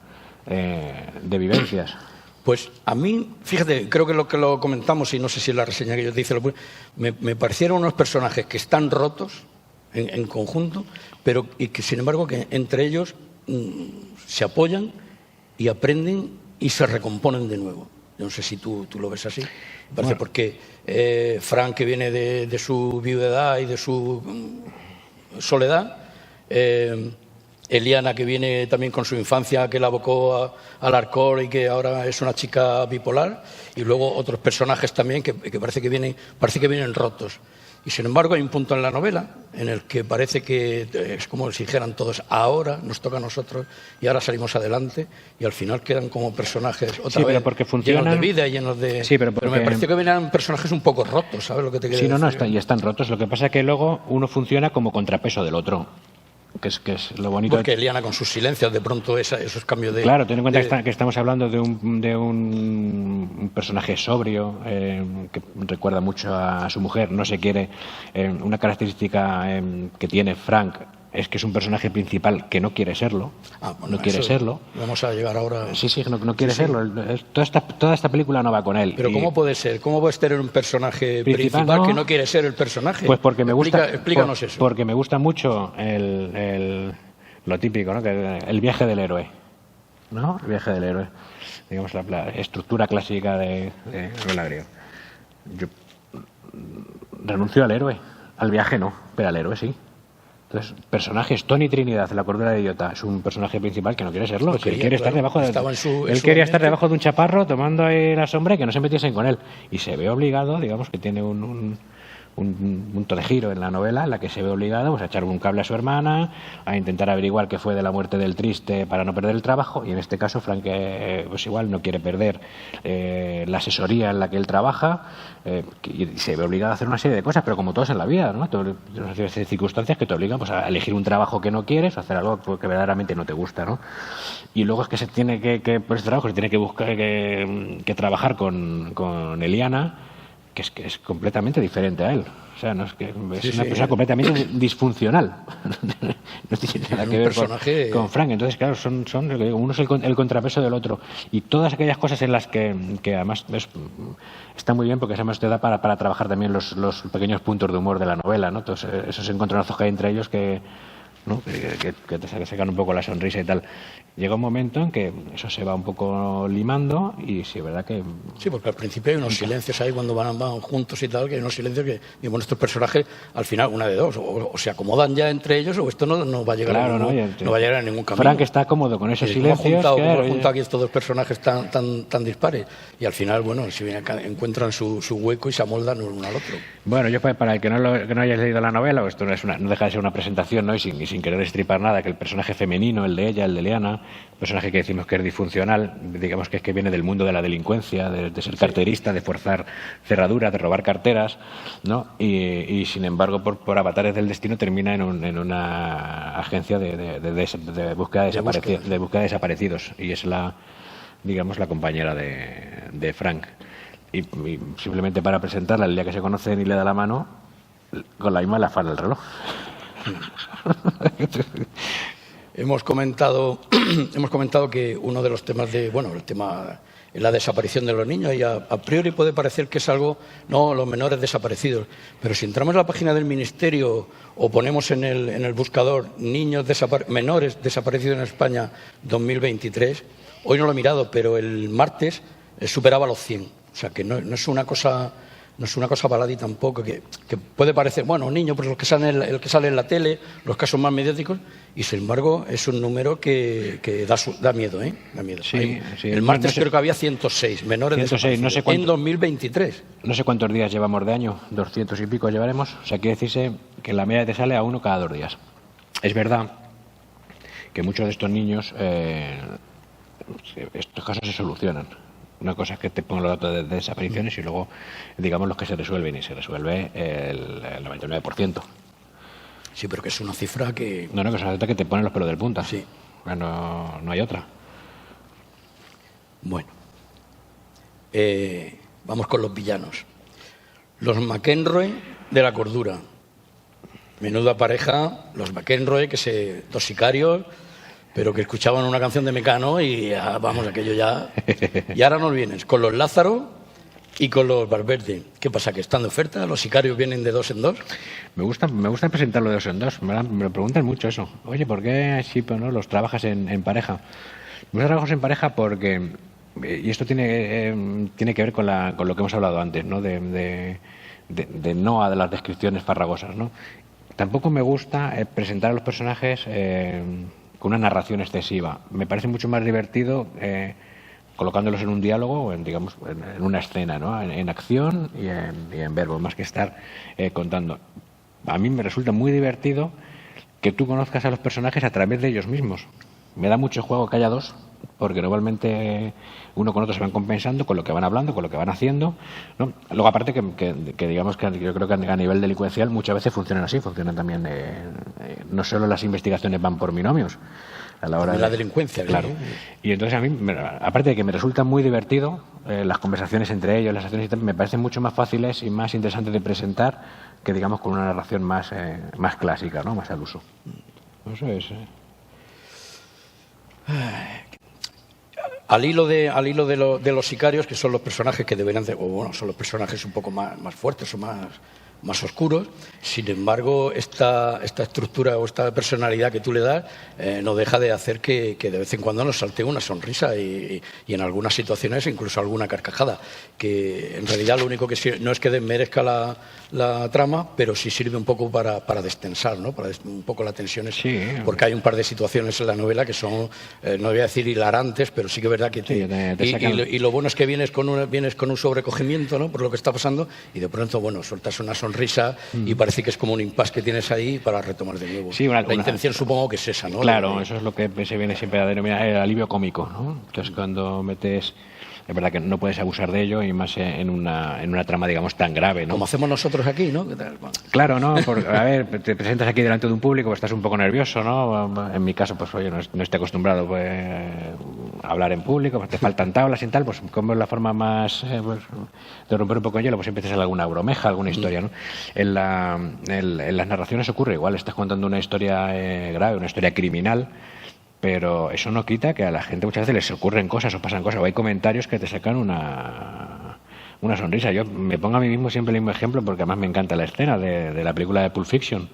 de vivencias. Pues a mí, fíjate, creo que lo comentamos, y no sé si en la reseña que yo te hice, me parecieron unos personajes que están rotos en conjunto, y que sin embargo que entre ellos se apoyan y aprenden y se recomponen de nuevo. Yo no sé si tú lo ves así. Me parece, bueno, porque Frank, que viene de su viudedad y de su soledad, Eliana, que viene también con su infancia, que la abocó al alcohol y que ahora es una chica bipolar, y luego otros personajes también que parece que vienen rotos. Y sin embargo hay un punto en la novela en el que parece que es como si dijeran todos: ahora nos toca a nosotros y ahora salimos adelante, y al final quedan como personajes otra vez llenos de vida y llenos de... Sí, pero me pareció que venían personajes un poco rotos, ¿sabes lo que te quiero decir? Sí, están rotos. Lo que pasa es que luego uno funciona como contrapeso del otro. Que es lo bonito. Porque Eliana, con sus silencios, de pronto esos cambios de... Claro, ten en cuenta que estamos hablando de un personaje sobrio, que recuerda mucho a su mujer, no se quiere. Una característica que tiene Frank es que es un personaje principal que no quiere serlo. Bueno, no quiere serlo. Vamos a llegar ahora... Sí, no quiere serlo. Toda esta película no va con él. Pero ¿cómo puede ser? ¿Cómo puedes tener un personaje principal que no quiere ser el personaje? Pues porque me gusta... Explícanos eso. Porque me gusta mucho lo típico, ¿no?, que el viaje del héroe, ¿no? El viaje del héroe. Digamos, la estructura clásica de Rolagrio. Yo renuncio al héroe. Al viaje no, pero al héroe sí. Entonces, personajes, Tony Trinidad, la cordera de idiota, es un personaje principal que no quiere serlo. Él quería estar debajo de un chaparro tomando ahí la sombra, y que no se metiesen con él. Y se ve obligado, digamos, que tiene un punto de giro en la novela en la que se ve obligado, pues, a echar un cable a su hermana, a intentar averiguar qué fue de la muerte del triste para no perder el trabajo. Y en este caso Frank, pues igual no quiere perder la asesoría en la que él trabaja, y se ve obligado a hacer una serie de cosas, pero como todos en la vida, ¿no? Una serie de circunstancias que te obligan, pues, a elegir un trabajo que no quieres, o hacer algo que verdaderamente no te gusta, ¿no? Y luego es que se tiene por ese trabajo se tiene que buscar que trabajar con Eliana, que es completamente diferente a él. O sea, no es que es una persona completamente disfuncional. No tiene nada que ver con Frank. Entonces, claro, son uno es el contrapeso del otro. Y todas aquellas cosas en las que además está muy bien, porque además te da para trabajar también los pequeños puntos de humor de la novela, ¿no? Entonces, esos encontronazos que hay entre ellos que ¿no? Que te sacan un poco la sonrisa y tal. Llega un momento en que eso se va un poco limando y sí, es verdad que... Sí, porque al principio hay unos silencios ahí cuando van juntos y tal, que hay unos silencios que, digo, bueno, estos personajes, al final, una de dos, o se acomodan ya entre ellos o esto no va a llegar, claro, no va a llegar a ningún camino. Frank está cómodo con esos silencios. Como ha juntado aquí estos dos personajes tan dispares y al final, bueno, si encuentran su hueco y se amoldan uno al otro. Bueno, yo para el que no hayas leído la novela, esto no deja de ser una presentación, ¿no? Y sin querer destripar nada, que el personaje femenino, el de ella, el de Liana, personaje que decimos que es disfuncional, digamos que viene del mundo de la delincuencia, de ser carterista, de forzar cerraduras, de robar carteras, ¿no? Y sin embargo, por avatares del destino termina en una agencia de búsqueda de desaparecidos y es la compañera de Frank. Y simplemente para presentarla, el día que se conocen y le da la mano, con la misma le afana el reloj. Hemos comentado que uno de los temas el tema es la desaparición de los niños y a priori puede parecer que es algo, no, los menores desaparecidos, pero si entramos a la página del Ministerio o ponemos en el buscador menores desaparecidos en España 2023, hoy no lo he mirado, pero el martes superaba los 100. O sea, que no es una cosa baladí tampoco, que puede parecer, bueno, un niño, pues el que sale en la tele, los casos más mediáticos, y sin embargo es un número que da miedo, ¿eh? Da miedo. Sí, el martes creo que había 106 menores 106, no sé cuánto, en 2023. No sé cuántos días llevamos de año, 200 y pico llevaremos, o sea, quiere decirse que la media te sale a uno cada 2 días. Es verdad que muchos de estos niños, estos casos se solucionan. Una cosa es que te pongan los datos de desapariciones y luego, digamos, los que se resuelven. Y se resuelve el 99%. Sí, pero que es una cifra que... No, que es una cifra que te pone los pelos del punta. Sí. No hay otra. Bueno. Vamos con los villanos. Los McEnroe de la cordura. Menuda pareja, los McEnroe, dos sicarios... pero que escuchaban una canción de Mecano y vamos, aquello ya... Y ahora nos vienes con los Lázaro y con los Valverde. ¿Qué pasa, que están de oferta? ¿Los sicarios vienen de 2 en 2? Me gusta presentarlo de 2 en 2. Me lo preguntan mucho eso. Oye, ¿por qué sí, pero no los trabajas en pareja? Los trabajos en pareja porque... Y esto tiene que ver con lo que hemos hablado antes, ¿no? De no a las descripciones farragosas, ¿no? Tampoco me gusta presentar a los personajes... con una narración excesiva. Me parece mucho más divertido colocándolos en un diálogo o en una escena, ¿no? En acción y en verbo, más que estar contando. A mí me resulta muy divertido que tú conozcas a los personajes a través de ellos mismos. Me da mucho juego que haya dos, porque normalmente uno con otro se van compensando con lo que van hablando, con lo que van haciendo, ¿no? Luego, aparte que digamos que yo creo que a nivel delincuencial muchas veces funcionan así, funcionan también, no solo las investigaciones van por binomios, a la hora de la delincuencia, claro. Y entonces a mí, aparte de que me resulta muy divertido, las conversaciones entre ellos, las acciones y tal, me parecen mucho más fáciles y más interesantes de presentar que digamos con una narración más clásica, ¿no? Más al uso. Eso es. Al hilo de los sicarios, que son los personajes que deberían ser, o bueno, son los personajes un poco más fuertes o más oscuros. Sin embargo, esta estructura o esta personalidad que tú le das no deja de hacer que de vez en cuando nos salte una sonrisa y en algunas situaciones incluso alguna carcajada, que en realidad lo único que no es que desmerezca la trama, pero sí sirve un poco para destensar, ¿no? Para un poco la tensión, sí, porque hay un par de situaciones en la novela que son, no voy a decir hilarantes, pero sí que es verdad que y lo bueno es que vienes con un sobrecogimiento, ¿no? Por lo que está pasando, y de pronto, bueno, sueltas una sonrisa y parece que es como un impasse que tienes ahí para retomar de nuevo. Sí, la intención supongo que es esa, ¿no? Claro, eso es lo que se viene siempre a denominar el alivio cómico, ¿no? Entonces cuando metes... Es verdad que no puedes abusar de ello y más en una trama, digamos, tan grave, ¿no? Como hacemos nosotros aquí, ¿no? ¿Qué tal? Bueno. Claro, ¿no? A ver, te presentas aquí delante de un público, pues estás un poco nervioso, ¿no? En mi caso, pues oye, no estoy acostumbrado pues, a hablar en público, pues te faltan tablas y tal, pues como es la forma más pues, de romper un poco el hielo, pues empiezas a alguna bromeja, alguna historia, ¿no? En las narraciones ocurre igual, estás contando una historia grave, una historia criminal, pero eso no quita que a la gente muchas veces les ocurren cosas o pasan cosas o hay comentarios que te sacan una sonrisa. Yo me pongo a mí mismo siempre el mismo ejemplo porque además me encanta la escena de la película de Pulp Fiction,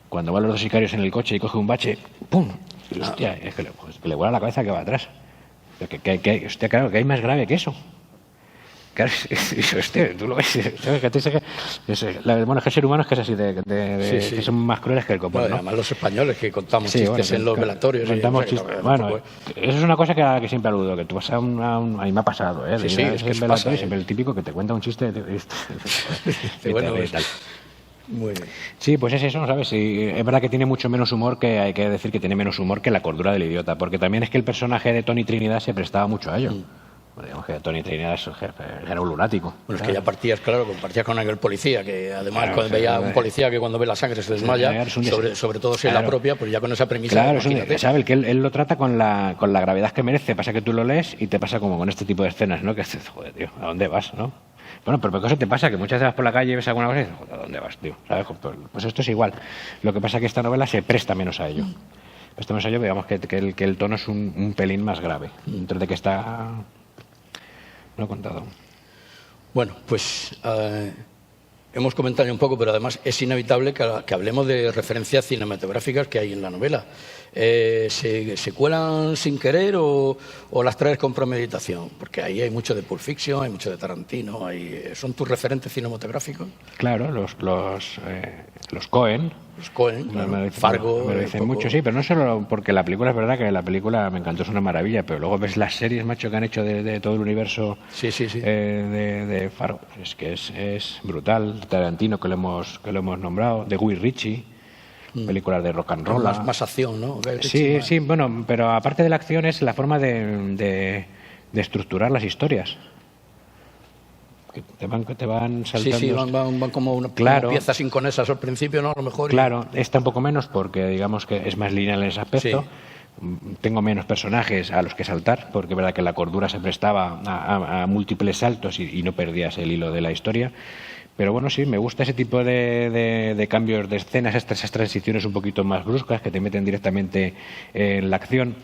cuando van los dos sicarios en el coche y coge un bache, ¡pum! Y, hostia, es que le vuela la cabeza que va atrás. Hostia, claro, que hay más grave que eso. Claro, hostia, tú lo ves. Bueno, es que el ser humano es que es así, que son más crueles que el copón, bueno, ¿no? Además los españoles que contamos chistes en los velatorios. Bueno, eso es una cosa que siempre aludo, que tú vas a un... A mí me ha pasado, ¿eh? Siempre el típico que te cuenta un chiste bueno, muy bien. Sí, pues es eso, ¿sabes? Sí, es verdad que tiene mucho menos humor, que hay que decir que tiene menos humor que la cordura del idiota, porque también es que el personaje de Tony Trinidad se prestaba mucho a ello. Bueno, digamos que Tony Trinidad era un lunático. Bueno, es que ya partías con aquel policía, que además cuando veía a un policía que cuando ve la sangre se desmaya, sobre todo si es la propia, pues ya con esa premisa... Claro, sabe que él lo trata con la gravedad que merece, pasa que tú lo lees y te pasa como con este tipo de escenas, ¿no? Que dices, joder, tío, ¿a dónde vas, no? Bueno, pero ¿qué cosa te pasa? Que muchas veces vas por la calle y ves alguna cosa y dices, joder, ¿a dónde vas, tío? ¿Sabes? Pues esto es igual. Lo que pasa es que esta novela se presta menos a ello. Presta menos a ello, digamos que el tono es un pelín más grave, dentro de que está... No he contado. Bueno, pues hemos comentado un poco, pero además es inevitable que hablemos de referencias cinematográficas que hay en la novela. ¿Se cuelan sin querer o las traes con premeditación? Porque ahí hay mucho de Pulp Fiction, hay mucho de Tarantino. ¿Son tus referentes cinematográficos? Claro, los Coen. Los Coen, claro. Fargo. Me lo dicen mucho, sí, pero no solo porque la película, es verdad que la película me encantó, es una maravilla, pero luego ves las series, macho, que han hecho de todo el universo de Fargo. Es que es brutal. Tarantino, que lo hemos nombrado, de Guy Ritchie, películas de rock and roll. Más acción, ¿no? Sí, bueno, pero aparte de la acción es la forma de estructurar las historias. Te van saltando. Sí, van como una pieza sin conexas al principio, ¿no? A lo mejor. Claro, está un poco menos porque digamos que es más lineal en ese aspecto. Sí. Tengo menos personajes a los que saltar, porque es verdad que la cordura se prestaba a múltiples saltos y no perdías el hilo de la historia. Pero bueno, sí, me gusta ese tipo de cambios de escenas, esas transiciones un poquito más bruscas que te meten directamente en la acción.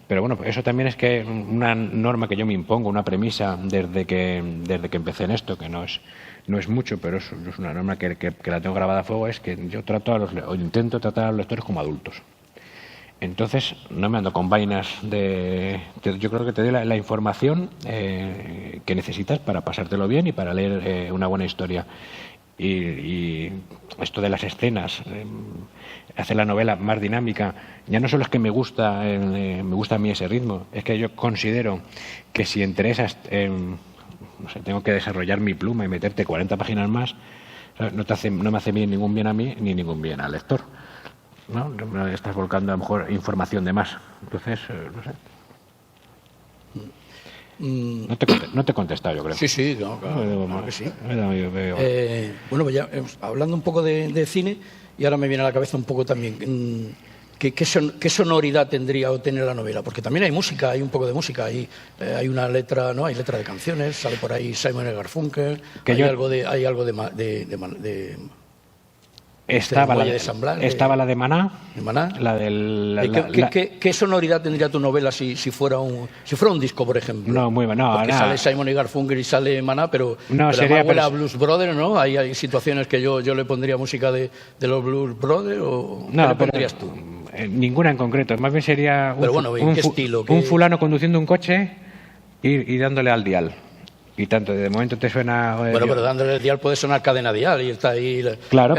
Pero bueno, eso también es que una norma que yo me impongo, una premisa desde que empecé en esto, que no es mucho, pero es una norma que la tengo grabada a fuego, es que yo intento tratar a los lectores como adultos. Entonces, no me ando con vainas yo creo que te doy la información que necesitas para pasártelo bien y para leer una buena historia. Y esto de las escenas, hacer la novela más dinámica, ya no solo es que me gusta a mí ese ritmo, es que yo considero que si entre esas, no sé, tengo que desarrollar mi pluma y meterte 40 páginas más, no me hace ningún bien a mí ni ningún bien al lector. ¿No? Estás volcando a lo mejor información de más. Entonces, no sé. No te he contestado, yo creo. Sí, no, claro que sí. Bueno, pues ya hablando un poco de cine, y ahora me viene a la cabeza un poco también ¿qué sonoridad tendría o tiene la novela? Porque también hay música, hay un poco de música, hay una letra, ¿no? Hay letra de canciones, sale por ahí Simon & Garfunkel, hay algo de Estaba la de Maná. ¿De Maná? ¿Qué sonoridad tendría tu novela si fuera un disco, por ejemplo? No, muy bueno. Porque sale Simon y Garfunkel y sale Maná, pero sería huele a Blues Brothers, ¿no? Hay situaciones que yo le pondría música de los Blues Brothers, ¿o qué le pondrías tú? Ninguna en concreto. Más bien sería ¿qué estilo? Un fulano conduciendo un coche y dándole al dial. Y tanto, de momento te suena... Bueno, pero dándole el dial puede sonar Cadena Dial y está ahí... Claro,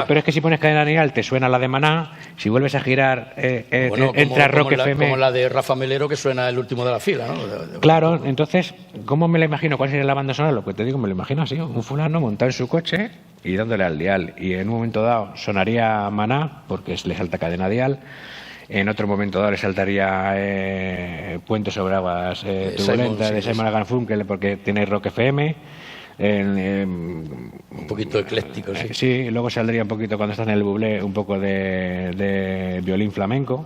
pero es que si pones Cadena Dial te suena la de Maná, si vuelves a girar entra Rock FM... Como la de Rafa Melero que suena el último de la fila, ¿no? Claro, entonces, ¿cómo me la imagino? ¿Cuál sería la banda sonora? Lo que te digo, me lo imagino así, un fulano montado en su coche y dándole al dial. Y en un momento dado sonaría Maná, porque le salta Cadena Dial. En otro momento dado le saltaría Puente sobre aguas turbulentas de Simon & Garfunkel, porque tiene Rock FM. Un poquito ecléctico, sí. Sí, luego saldría un poquito, cuando está en el Bublé, un poco de violín flamenco,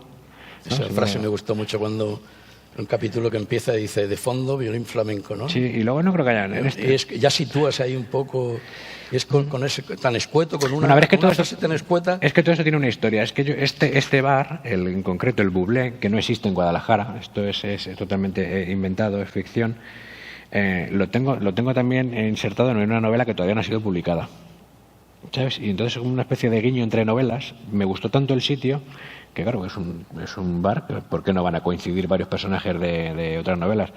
¿no? Esa frase me gustó mucho cuando... Un capítulo que empieza y dice, de fondo, violín flamenco, ¿no? Sí, y luego no creo que haya... Ya sitúas ahí un poco... Y es con ese tan escueto, con una frase tan escueta... Es que todo eso tiene una historia. Es que este bar, en concreto el Bublé, que no existe en Guadalajara, esto es totalmente inventado, es ficción, lo tengo también insertado en una novela que todavía no ha sido publicada. ¿sabes? Y entonces una especie de guiño entre novelas. Me gustó tanto el sitio que, claro, es un bar, ¿por qué no van a coincidir varios personajes de otras novelas?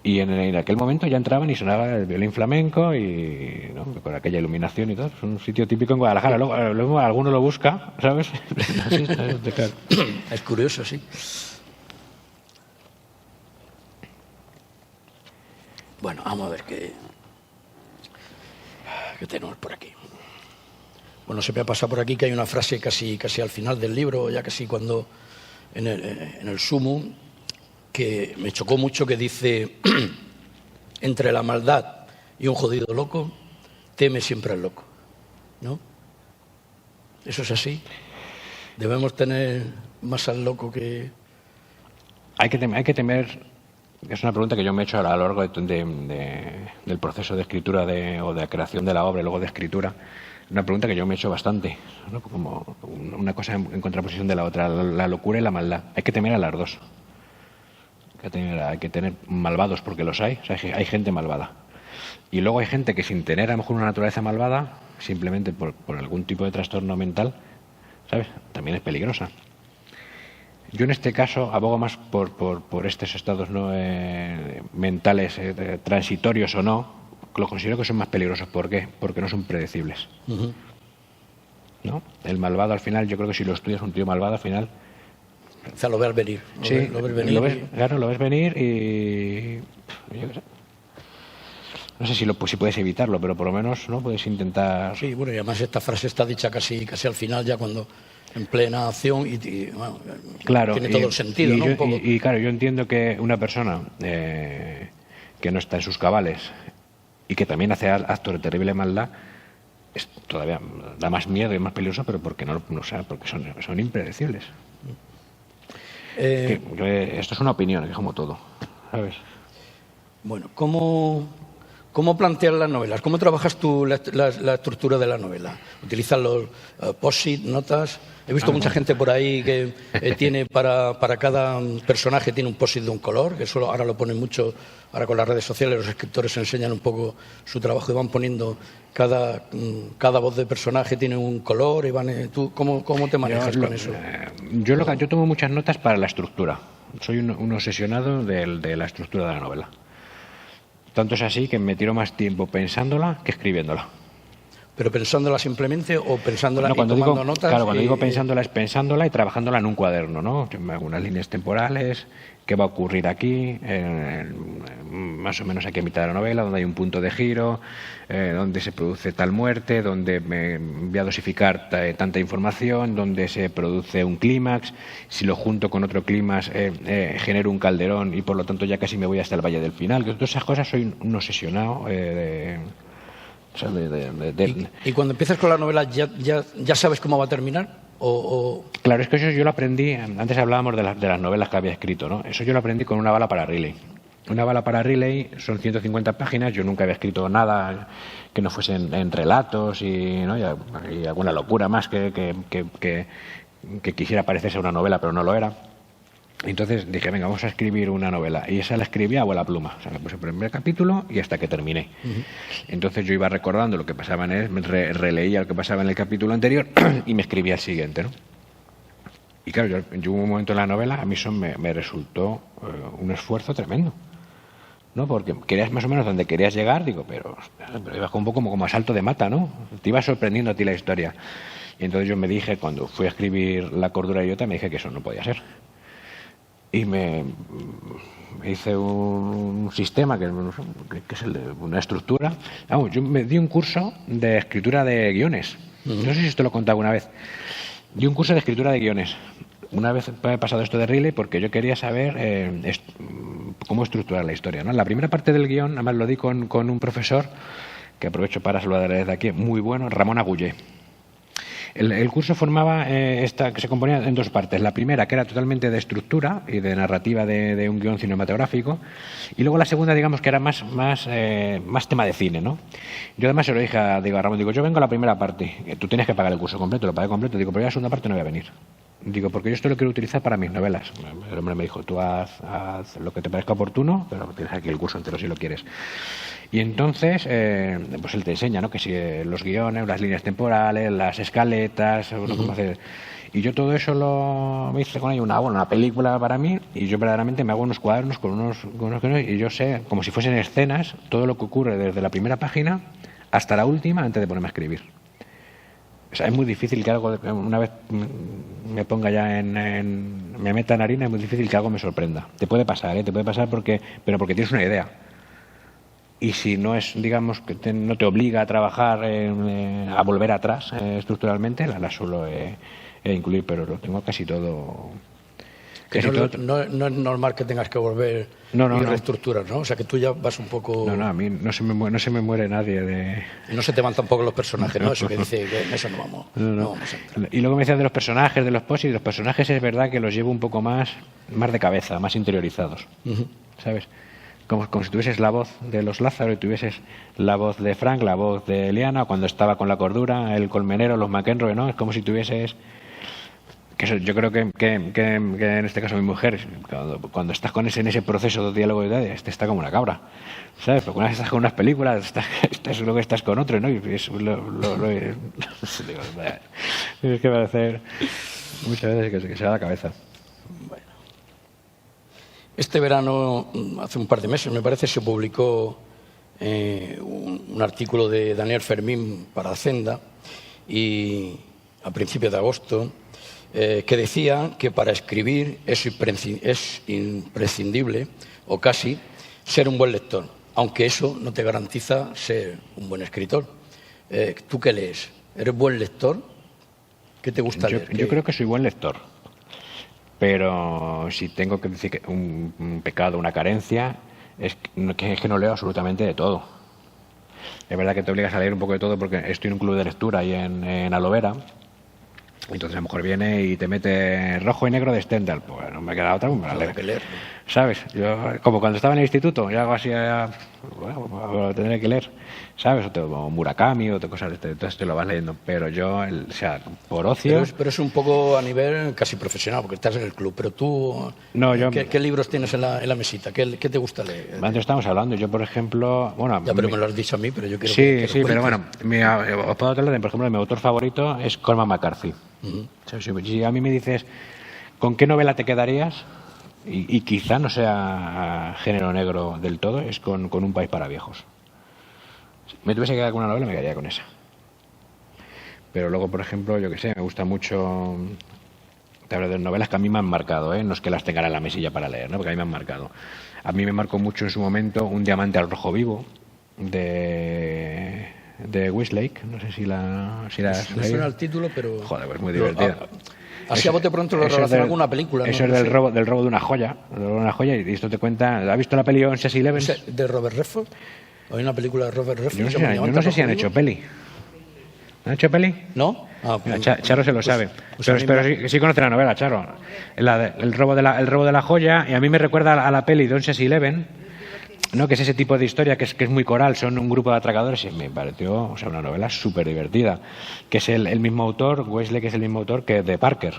Y en aquel momento ya entraban y sonaba el violín flamenco y, ¿no?, con aquella iluminación y todo. Es un sitio típico en Guadalajara. Luego alguno lo busca, ¿sabes? Es curioso, sí. Bueno, vamos a ver qué tenemos por aquí. Bueno, se me ha pasado por aquí que hay una frase casi al final del libro, ya casi cuando en el sumo, que me chocó mucho, que dice: entre la maldad y un jodido loco, teme siempre al loco, ¿no? ¿Eso es así? ¿Debemos tener más al loco que...? Hay que temer, es una pregunta que yo me he hecho a lo largo del proceso de escritura o de creación de la obra y luego de escritura. Una pregunta que yo me he hecho bastante, ¿no?, como una cosa en contraposición de la otra, la locura y la maldad. Hay que temer a las dos. Hay que tener malvados, porque los hay. O sea, hay gente malvada. Y luego hay gente que, sin tener a lo mejor una naturaleza malvada, simplemente por algún tipo de trastorno mental, ¿sabes?, también es peligrosa. Yo en este caso abogo más por estos estados, ¿no?, mentales, transitorios o no. Lo considero que son más peligrosos. ¿Por qué? Porque no son predecibles. ¿No? El malvado, al final, yo creo que si lo estudias, un tío malvado, al final... O sea, lo ves venir. Sí, lo ves venir. Claro, lo ves venir y... Yo qué sé. No sé si puedes evitarlo, pero por lo menos, ¿no?, puedes intentar... Sí, bueno, y además esta frase está dicha casi al final, ya cuando en plena acción, y bueno, claro, tiene todo el sentido, ¿no? Un poco. Y claro, yo entiendo que una persona que no está en sus cabales y que también hace actos de terrible maldad, todavía da más miedo y más peligroso, pero porque porque son impredecibles. Esto es una opinión, es como todo, ¿sabes? Bueno, ¿cómo planteas las novelas? ¿Cómo trabajas tú la estructura de la novela? ¿Utilizas los post-it, notas? He visto mucha gente por ahí que tiene para cada personaje tiene un post-it de un color, que eso ahora lo ponen mucho, ahora con las redes sociales los escritores enseñan un poco su trabajo y van poniendo cada voz de personaje tiene un color y van... ¿Tú cómo te manejas con eso? Yo tomo muchas notas para la estructura. Soy un obsesionado de la estructura de la novela. Tanto es así que me tiro más tiempo pensándola que escribiéndola. ¿Pero pensándola simplemente o pensándola y tomando notas? Claro, cuando digo pensándola es pensándola y trabajándola en un cuaderno, ¿no? Algunas líneas temporales, qué va a ocurrir aquí, más o menos aquí a mitad de la novela, donde hay un punto de giro, donde se produce tal muerte, donde me voy a dosificar tanta información, donde se produce un clímax, si lo junto con otro clímax genero un calderón y por lo tanto ya casi me voy hasta el valle del final. Que todas esas cosas soy un obsesionado ¿Y cuando empiezas con la novela ya sabes cómo va a terminar? Claro, es que eso yo lo aprendí, antes hablábamos de las novelas que había escrito, ¿no? Eso yo lo aprendí con Una bala para Riley. Una bala para Riley son 150 páginas, yo nunca había escrito nada que no fuese en relatos y alguna locura más que quisiera parecerse a una novela, pero no lo era. Entonces dije, venga, vamos a escribir una novela. Y esa la escribí a vuela pluma. O sea, la puse por el primer capítulo y hasta que terminé. Entonces yo iba recordando lo que pasaba en él, releía lo que pasaba en el capítulo anterior y me escribía el siguiente, ¿no? Y claro, yo hubo un momento en la novela, a mí eso me resultó un esfuerzo tremendo, ¿no? Porque querías más o menos donde querías llegar, digo, pero ibas un poco como a salto de mata, ¿no? Te iba sorprendiendo a ti la historia. Y entonces yo me dije, cuando fui a escribir La cordura idiota, me dije que eso no podía ser. Y me hice un sistema que es el de una estructura. Vamos, yo me di un curso de escritura de guiones. No sé si esto lo he contado alguna vez. Di un curso de escritura de guiones. Una vez he pasado esto de Riley porque yo quería saber cómo estructurar la historia, ¿no? La primera parte del guión, además lo di con un profesor, que aprovecho para saludar desde aquí, muy bueno, Ramón Agullé. El curso formaba que se componía en dos partes. La primera, que era totalmente de estructura y de narrativa de un guión cinematográfico, y luego la segunda, digamos, que era más tema de cine, ¿no? Yo además se lo dije a Ramón, digo, yo vengo a la primera parte, tú tienes que pagar el curso completo, lo pagué completo, digo, pero yo a la segunda parte no voy a venir. Digo, porque yo esto lo quiero utilizar para mis novelas. El hombre me dijo, tú haz lo que te parezca oportuno, pero tienes aquí el curso entero si lo quieres. Y entonces, pues él te enseña, ¿no? Que si los guiones, las líneas temporales, las escaletas, cómo hacer. Y yo todo eso me hice con ahí una película para mí, y yo verdaderamente me hago unos cuadernos con unos y yo sé, como si fuesen escenas, todo lo que ocurre desde la primera página hasta la última antes de ponerme a escribir. O sea, es muy difícil que algo, una vez me ponga ya me meta en harina, es muy difícil que algo me sorprenda. Te puede pasar, te puede pasar pero porque tienes una idea. Y si no es, digamos, que no te obliga a trabajar, a volver atrás estructuralmente, la suelo incluir, pero lo tengo casi todo. No es normal que tengas que volver y reestructurar, ¿no? O sea, que tú ya vas un poco... No, a mí no se me muere nadie Y no se te van tampoco los personajes, ¿no? Eso que dice que en eso no vamos a entrar. Y luego me decías de los personajes, de los posts, y los personajes es verdad que los llevo un poco más de cabeza, más interiorizados, ¿sabes? Como si tuvieses la voz de los Lázaro y tuvieses la voz de Frank, la voz de Eliana, cuando estaba con la cordura, el colmenero, los McEnroe, ¿no? Es como si tuvieses... yo creo que en este caso mi mujer, cuando estás en ese proceso de diálogo está como una cabra, ¿sabes? Porque una vez estás con unas películas, luego estás con otro, ¿no? Y es es que parece muchas veces que se da la cabeza. Bueno. Este verano, hace un par de meses, me parece, se publicó un artículo de Daniel Fermín para Hacenda, y a principios de agosto, que decía que para escribir es imprescindible, o casi, ser un buen lector, aunque eso no te garantiza ser un buen escritor. ¿Tú qué lees? ¿Eres buen lector? ¿Qué te gusta leer? Yo creo que soy buen lector, pero si tengo que decir que un pecado, una carencia, es que no leo absolutamente de todo. Es verdad que te obligas a leer un poco de todo porque estoy en un club de lectura ahí en Alovera. Entonces a lo mejor viene y te mete Rojo y Negro de Stendhal. Pues no me queda otra, pues me la leo. Que leer. ¿Sabes? Yo, como cuando estaba en el instituto, yo hago así, bueno, lo tendré que leer, ¿sabes? O Murakami o cosas, entonces te lo vas leyendo. Pero yo, o sea, por ocio... Pero es un poco a nivel casi profesional, porque estás en el club. Pero tú, ¿qué libros tienes en la mesita? ¿Qué te gusta leer? Antes estamos hablando, yo por ejemplo... Bueno, ya, pero me lo has dicho a mí, pero yo quiero Sí, pero bueno, os puedo hablar de, por ejemplo, mi autor favorito es Cormac McCarthy. Si a mí me dices, ¿con qué novela te quedarías? Y quizá no sea género negro del todo, es con Un país para viejos. Si me tuviese que quedar con una novela, me quedaría con esa. Pero luego, por ejemplo, yo qué sé, me gusta mucho... Te hablo de novelas que a mí me han marcado, no es que las tengan en la mesilla para leer, ¿no? Porque a mí me han marcado. A mí me marcó mucho en su momento Un diamante al rojo vivo, de Westlake. No sé si la me suena el título, pero... Joder, pues muy divertida. Así a bote pronto lo relaciona con una película, ¿no? Eso es del robo de una joya. Y esto te cuenta... ¿Has visto la peli Once Eleven? ¿De Robert Redford? ¿Hay una película de Robert Redford? Yo no sé si han hecho peli. ¿Han hecho peli? ¿No? Mira, Charo se lo sabe. Pero sí conoce la novela, Charo. El robo de la joya, y a mí me recuerda a la peli de Once Eleven, ¿no? Que es ese tipo de historia que es muy coral, son un grupo de atracadores, y me pareció, o sea, una novela súper divertida, que es el mismo autor, Wesley, que es el mismo autor que de Parker,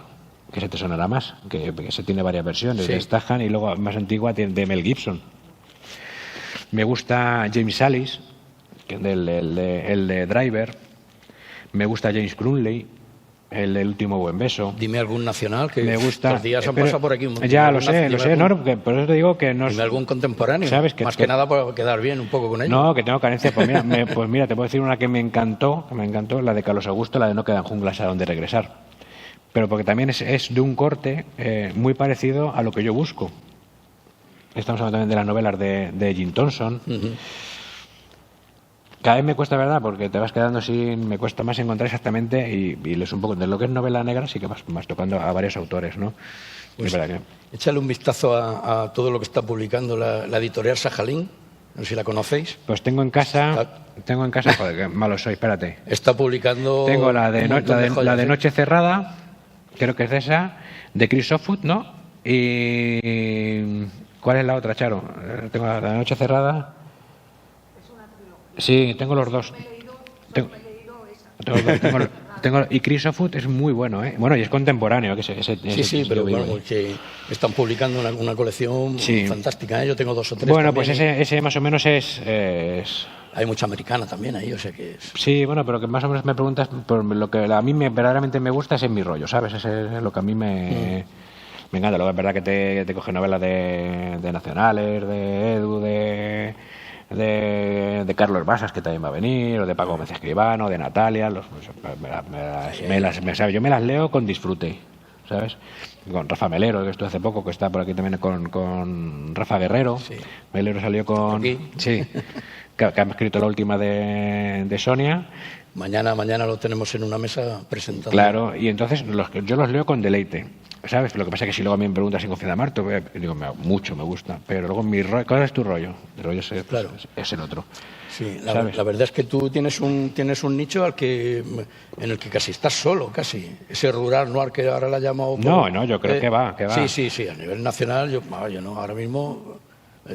que se te sonará más, que se tiene varias versiones, sí. De Stahan, y luego más antigua de Mel Gibson. Me gusta James Sallis, que es el de Driver. Me gusta James Crumley, el último buen beso. Dime algún nacional, que me gusta, estos días han pasado por aquí un montón. Ya lo sé, no, por eso te digo que no... Dime algún contemporáneo, ¿sabes? Más que nada por quedar bien un poco con ellos. No, que tengo carencia. Pues mira, te puedo decir una que me encantó, la de Carlos Augusto, la de No quedan junglas a donde regresar. Pero porque también es de un corte muy parecido a lo que yo busco. Estamos hablando también de las novelas de Jim Thompson. Cada vez me cuesta, ¿verdad? Porque te vas quedando sin... Me cuesta más encontrar exactamente y lees un poco. De lo que es novela negra sí que vas tocando a varios autores, ¿no? Pues échale un vistazo a todo lo que está publicando la editorial Sajalín. No sé si la conocéis. Pues tengo en casa... Joder, qué malo soy, espérate. Está publicando... Tengo la de Noche Cerrada, creo que es de esa, de Chris Offutt, ¿no? Y... ¿Cuál es la otra, Charo? Tengo la de Noche Cerrada... Sí, tengo los dos. y Chris Offutt es muy bueno, ¿eh? Bueno, y es contemporáneo. Que sí, pero bueno, que están publicando una colección fantástica, ¿eh? Yo tengo 2 o 3. Bueno, pues ese más o menos es... Hay mucha americana también ahí, o sea que es... Sí, bueno, pero que más o menos me preguntas por lo que a mí verdaderamente me gusta, es en mi rollo, ¿sabes? Ese es lo que a mí me encanta. Luego es verdad que te coge novelas de Nacionales, de Edu, de Carlos Basas, que también va a venir, o de Paco Gómez Escribano, de Natalia, yo me las leo con disfrute, ¿sabes? Con Rafa Melero, que estuvo hace poco, que está por aquí también con Rafa Guerrero. Sí. Melero salió con... Sí, que ha escrito la última de Sonia. Mañana lo tenemos en una mesa presentando. Claro, y entonces yo los leo con deleite, ¿sabes? Lo que pasa es que si luego a mí me preguntas sin confianza, Marto, digo, mucho me gusta, pero luego ¿cuál es tu rollo? El rollo es el otro. Sí, la verdad es que tú tienes un nicho en el que casi estás solo, casi. Ese rural noir que ahora la ha llamado... No, yo creo que va. Sí, a nivel nacional, yo no, ahora mismo...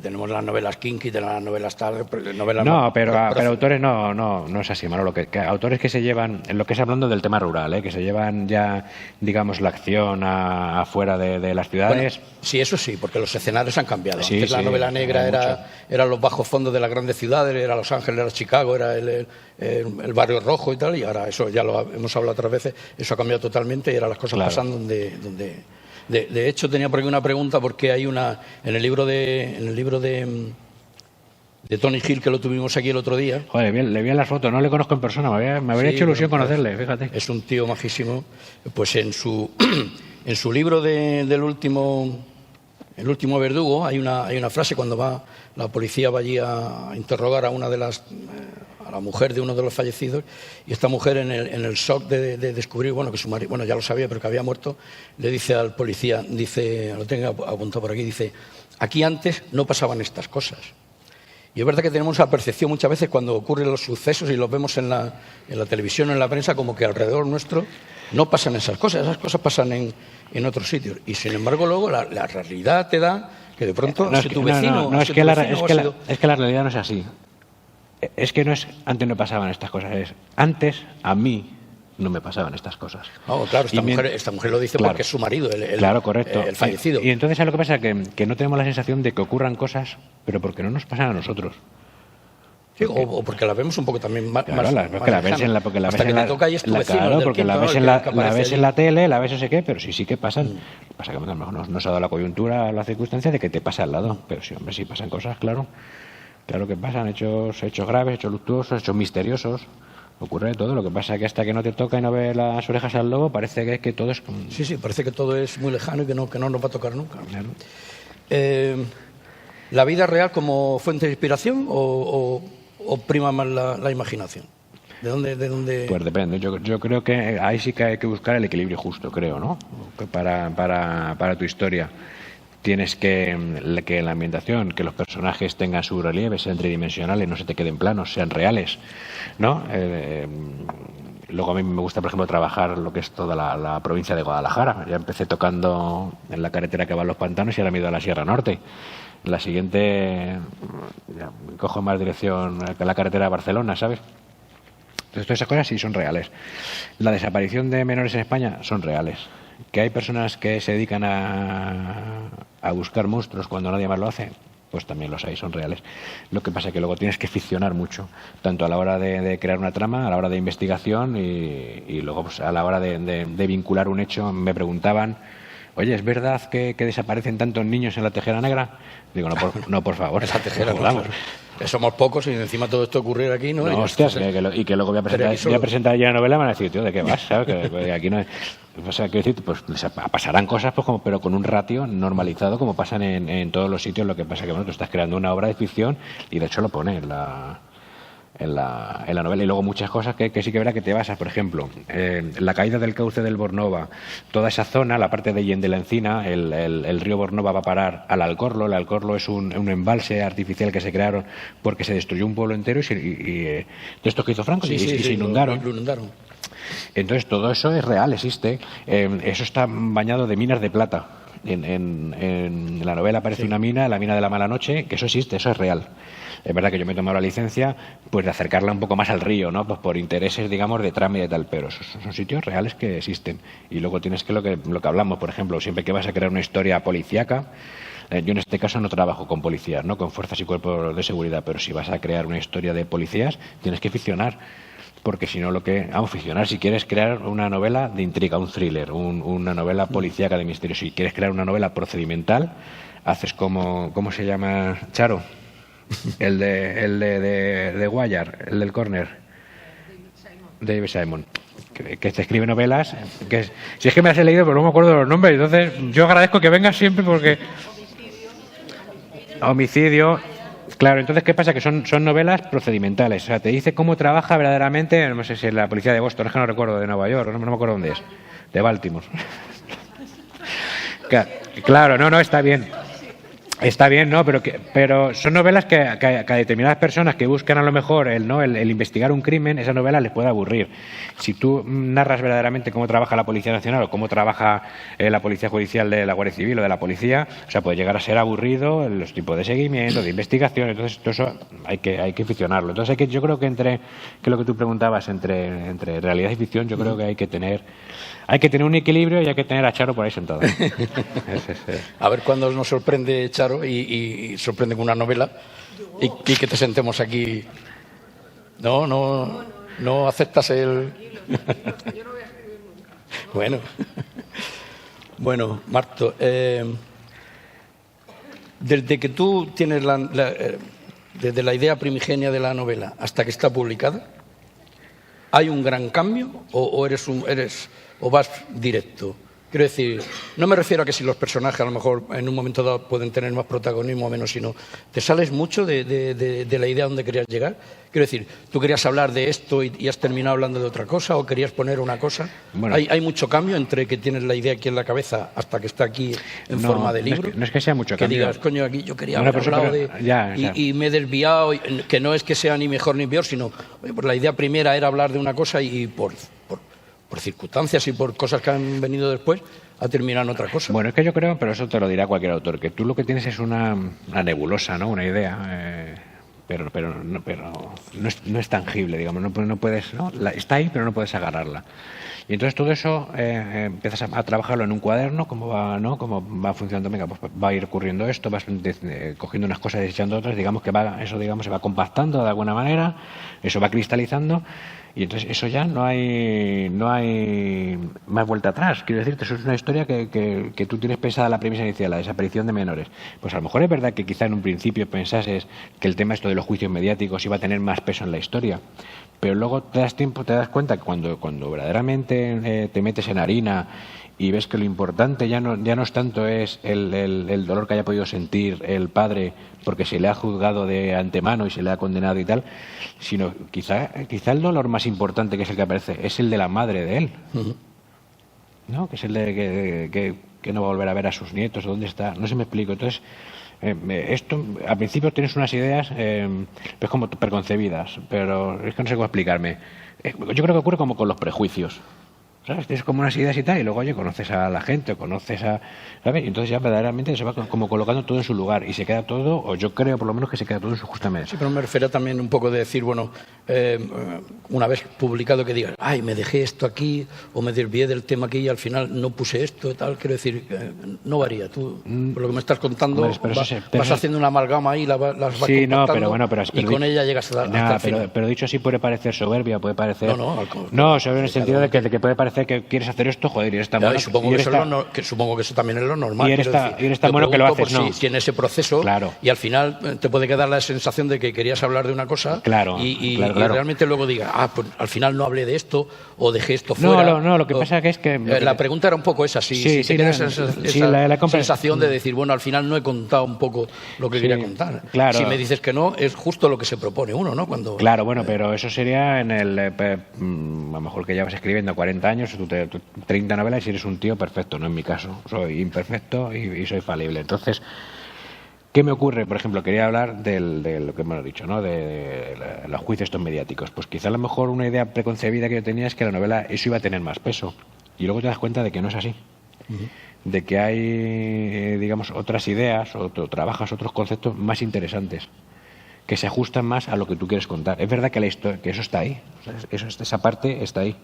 Tenemos las novelas kinky, tenemos las novelas tal, novelas... No, pero autores no es así, Manolo. Que autores que se llevan, en lo que es hablando del tema rural, que se llevan ya, digamos, la acción afuera de las ciudades. Bueno, sí, eso sí, porque los escenarios han cambiado. Antes la novela negra era los bajos fondos de las grandes ciudades, era Los Ángeles, era Chicago, era el barrio rojo y tal, y ahora eso ya lo hemos hablado otras veces, eso ha cambiado totalmente y ahora las cosas pasan donde De hecho, tenía por aquí una pregunta porque hay en el libro de Tony Hill, que lo tuvimos aquí el otro día. Joder, le vi en las fotos, no le conozco en persona, me habría hecho ilusión conocerle, fíjate. Es un tío majísimo. Pues en su libro El último verdugo hay una frase cuando la policía va allí a interrogar a una de las... a la mujer de uno de los fallecidos, y esta mujer en el shock de descubrir, que su marido, ya lo sabía, pero que había muerto, le dice al policía, lo tengo apuntado por aquí, dice, aquí antes no pasaban estas cosas. Y es verdad que tenemos la percepción muchas veces cuando ocurren los sucesos y los vemos en la televisión o en la prensa, como que alrededor nuestro no pasan esas cosas pasan en otros sitios. Y sin embargo luego la realidad te da que de pronto es que la realidad no es así. Es que antes no pasaban estas cosas, antes a mí no me pasaban estas cosas. Claro, esta mujer lo dice porque es su marido, correcto. El fallecido. Y entonces, ¿sabes lo que pasa? Que no tenemos la sensación de que ocurran cosas, pero porque no nos pasan a nosotros. Sí, o porque la vemos un poco también más porque la ves en la tele, la ves no sé qué, pero sí que pasan. Pasa que no se ha dado la coyuntura, la circunstancia de que te pasa al lado, pero sí, hombre, sí pasan cosas, claro. Claro que pasan hechos graves, hechos luctuosos, hechos misteriosos. Ocurre de todo. Lo que pasa es que hasta que no te toca y no ves las orejas al lobo, parece que todo es... Sí, parece que todo es muy lejano y que no nos va a tocar nunca. Claro. ¿La vida real como fuente de inspiración o prima más la imaginación? ¿De dónde? Pues depende. Yo creo que ahí sí que hay que buscar el equilibrio justo, creo, ¿no? Para tu historia. Tienes que la ambientación, que los personajes tengan su relieve, sean tridimensionales, no se te queden planos, sean reales, ¿no? Luego a mí me gusta, por ejemplo, trabajar lo que es toda la provincia de Guadalajara. Ya empecé tocando en la carretera que va a los pantanos y ahora me he ido a la Sierra Norte. La siguiente, cojo más dirección que la carretera de Barcelona, ¿sabes? Entonces, todas esas cosas sí son reales. La desaparición de menores en España son reales. Que hay personas que se dedican a buscar monstruos cuando nadie más lo hace, pues también los hay, son reales. Lo que pasa es que luego tienes que ficcionar mucho, tanto a la hora de crear una trama, a la hora de investigación y luego pues, a la hora de vincular un hecho. Me preguntaban, oye, ¿es verdad que desaparecen tantos niños en la Tejera Negra? Digo, no, por favor. Esa tejera, vamos. Que somos pocos y encima todo esto ocurrir aquí, ¿no? Hostias, y que luego voy a presentar ya la novela y me van a decir, tío, ¿de qué vas? ¿Sabes? Que aquí no es... O sea, quiero decir, pues pasarán cosas, pues pero con un ratio normalizado, como pasan en todos los sitios. Lo que pasa que, tú estás creando una obra de ficción y de hecho lo pone en la novela, y luego muchas cosas que sí que verá que te basas. Por ejemplo, la caída del cauce del Bornova, toda esa zona, la parte de Yende la Encina, el río Bornova va a parar al Alcorlo. El Alcorlo es un embalse artificial que se crearon porque se destruyó un pueblo entero y de estos que hizo Franco y se inundaron. Lo inundaron. Entonces todo eso es real, existe. Eso está bañado de minas de plata. En la novela aparece una mina, la mina de la Mala Noche, que eso existe, eso es real. Es verdad que yo me he tomado la licencia pues de acercarla un poco más al río, ¿no? Pues por intereses, digamos, de trama y de tal, pero son sitios reales que existen. Y luego tienes que lo que hablamos, por ejemplo, siempre que vas a crear una historia policíaca, yo en este caso no trabajo con policías, ¿no? Con fuerzas y cuerpos de seguridad, pero si vas a crear una historia de policías, tienes que ficcionar. Porque si no, ficcionar, si quieres crear una novela de intriga, un thriller, una novela policíaca de misterio, si quieres crear una novela procedimental, haces como, ¿cómo se llama? Charo, el de Wire, el del Corner, David Simon, que te escribe novelas, si es que me has leído, pero no me acuerdo de los nombres, entonces yo agradezco que vengas siempre porque... Homicidio... Claro, entonces, ¿qué pasa? Que son novelas procedimentales. O sea, te dice cómo trabaja verdaderamente, no sé si es la policía de Boston, es que no recuerdo, de Nueva York, no me acuerdo dónde es, de Baltimore. Claro, no, está bien. Está bien, ¿no? Pero son novelas que a determinadas personas que buscan a lo mejor el investigar un crimen, esa novela les puede aburrir. Si tú narras verdaderamente cómo trabaja la Policía Nacional o cómo trabaja la Policía Judicial de la Guardia Civil o de la Policía, o sea, puede llegar a ser aburrido los tipos de seguimiento, de investigación, entonces todo eso hay que ficcionarlo. Entonces yo creo que lo que tú preguntabas, entre realidad y ficción, yo creo que hay que tener un equilibrio y hay que tener a Charo por ahí sentado. A ver cuándo nos sorprende Charo y sorprende con una novela y que te sentemos aquí. No aceptas el... Bueno, Marto, desde que tú tienes desde la idea primigenia de la novela hasta que está publicada, ¿hay un gran cambio o vas directo? Quiero decir, no me refiero a que si los personajes a lo mejor en un momento dado pueden tener más protagonismo o menos, sino te sales mucho de la idea a donde querías llegar. Quiero decir, ¿tú querías hablar de esto y has terminado hablando de otra cosa o querías poner una cosa? Bueno, ¿Hay mucho cambio entre que tienes la idea aquí en la cabeza hasta que está aquí en forma de libro? No es que sea mucho cambio. Que digas, coño, aquí yo quería haber hablado y me he desviado, que no es que sea ni mejor ni peor, sino pues la idea primera era hablar de una cosa y por circunstancias y por cosas que han venido después, ha terminado en otra cosa. Bueno, es que yo creo, pero eso te lo dirá cualquier autor, que tú lo que tienes es una nebulosa, ¿no? Una idea, pero no es tangible, digamos, no puedes, ¿no? Está ahí, pero no puedes agarrarla. Y entonces todo eso empiezas a trabajarlo en un cuaderno, cómo va funcionando, venga, pues va a ir ocurriendo esto, vas cogiendo unas cosas y echando otras, digamos que eso se va compactando de alguna manera, eso va cristalizando. Y entonces eso ya no hay más vuelta atrás. Quiero decirte, eso es una historia que tú tienes pensada la premisa inicial, la desaparición de menores. Pues a lo mejor es verdad que quizá en un principio pensases que el tema esto de los juicios mediáticos iba a tener más peso en la historia, pero luego te das cuenta que cuando verdaderamente te metes en harina y ves que lo importante ya no es tanto es el dolor que haya podido sentir el padre porque se le ha juzgado de antemano y se le ha condenado y tal, sino quizá el dolor más importante, que es el que aparece, es el de la madre de él. Uh-huh. ¿No? Que es el de que no va a volver a ver a sus nietos, dónde está, no sé si me explico. Entonces, esto, al principio tienes unas ideas pues como preconcebidas, pero es que no sé cómo explicarme. Yo creo que ocurre como con los prejuicios. ¿Sabes? Tienes como unas ideas y tal, y luego, oye, conoces a la gente, ¿sabes? Y entonces ya verdaderamente se va como colocando todo en su lugar y se queda todo, o yo creo por lo menos que se queda todo en su justa medida. Sí, pero me refiero también un poco de decir, bueno, una vez publicado que digas, ay, me dejé esto aquí, o me desvié del tema aquí y al final no puse esto y tal, quiero decir, no varía. Tú, por lo que me estás contando, vas haciendo una amalgama ahí, las vas sí, compactando, pero con ella llegas hasta el final. Pero dicho así puede parecer soberbia, puede parecer... No, soberbia en el sentido de que puede parecer que quieres hacer esto, joder, y eres tan bueno. Supongo que eso también es lo normal. Y eres tan bueno que lo haces, ¿no? Si en ese proceso, claro. Y al final te puede quedar la sensación de que querías hablar de una cosa, claro, y realmente luego digas, pues al final no hablé de esto, o dejé esto fuera. No, lo que pasa es que... La pregunta era un poco esa, si tienes esa sensación de decir, bueno, al final no he contado un poco lo que quería contar. Claro. Si me dices que no, es justo lo que se propone uno, ¿no? Claro, bueno, pero eso sería en a lo mejor que ya vas escribiendo 40 años, tú 30 novelas y eres un tío perfecto. No es mi caso, soy imperfecto y soy falible. Entonces, ¿qué me ocurre? Por ejemplo, quería hablar de lo que hemos dicho, ¿no? De los juicios estos mediáticos. Pues quizá a lo mejor una idea preconcebida que yo tenía es que la novela eso iba a tener más peso. Y luego te das cuenta de que no es así. Uh-huh. De que hay, digamos, otras ideas o trabajas otros conceptos más interesantes que se ajustan más a lo que tú quieres contar. Es verdad que, que eso está ahí, esa parte está ahí,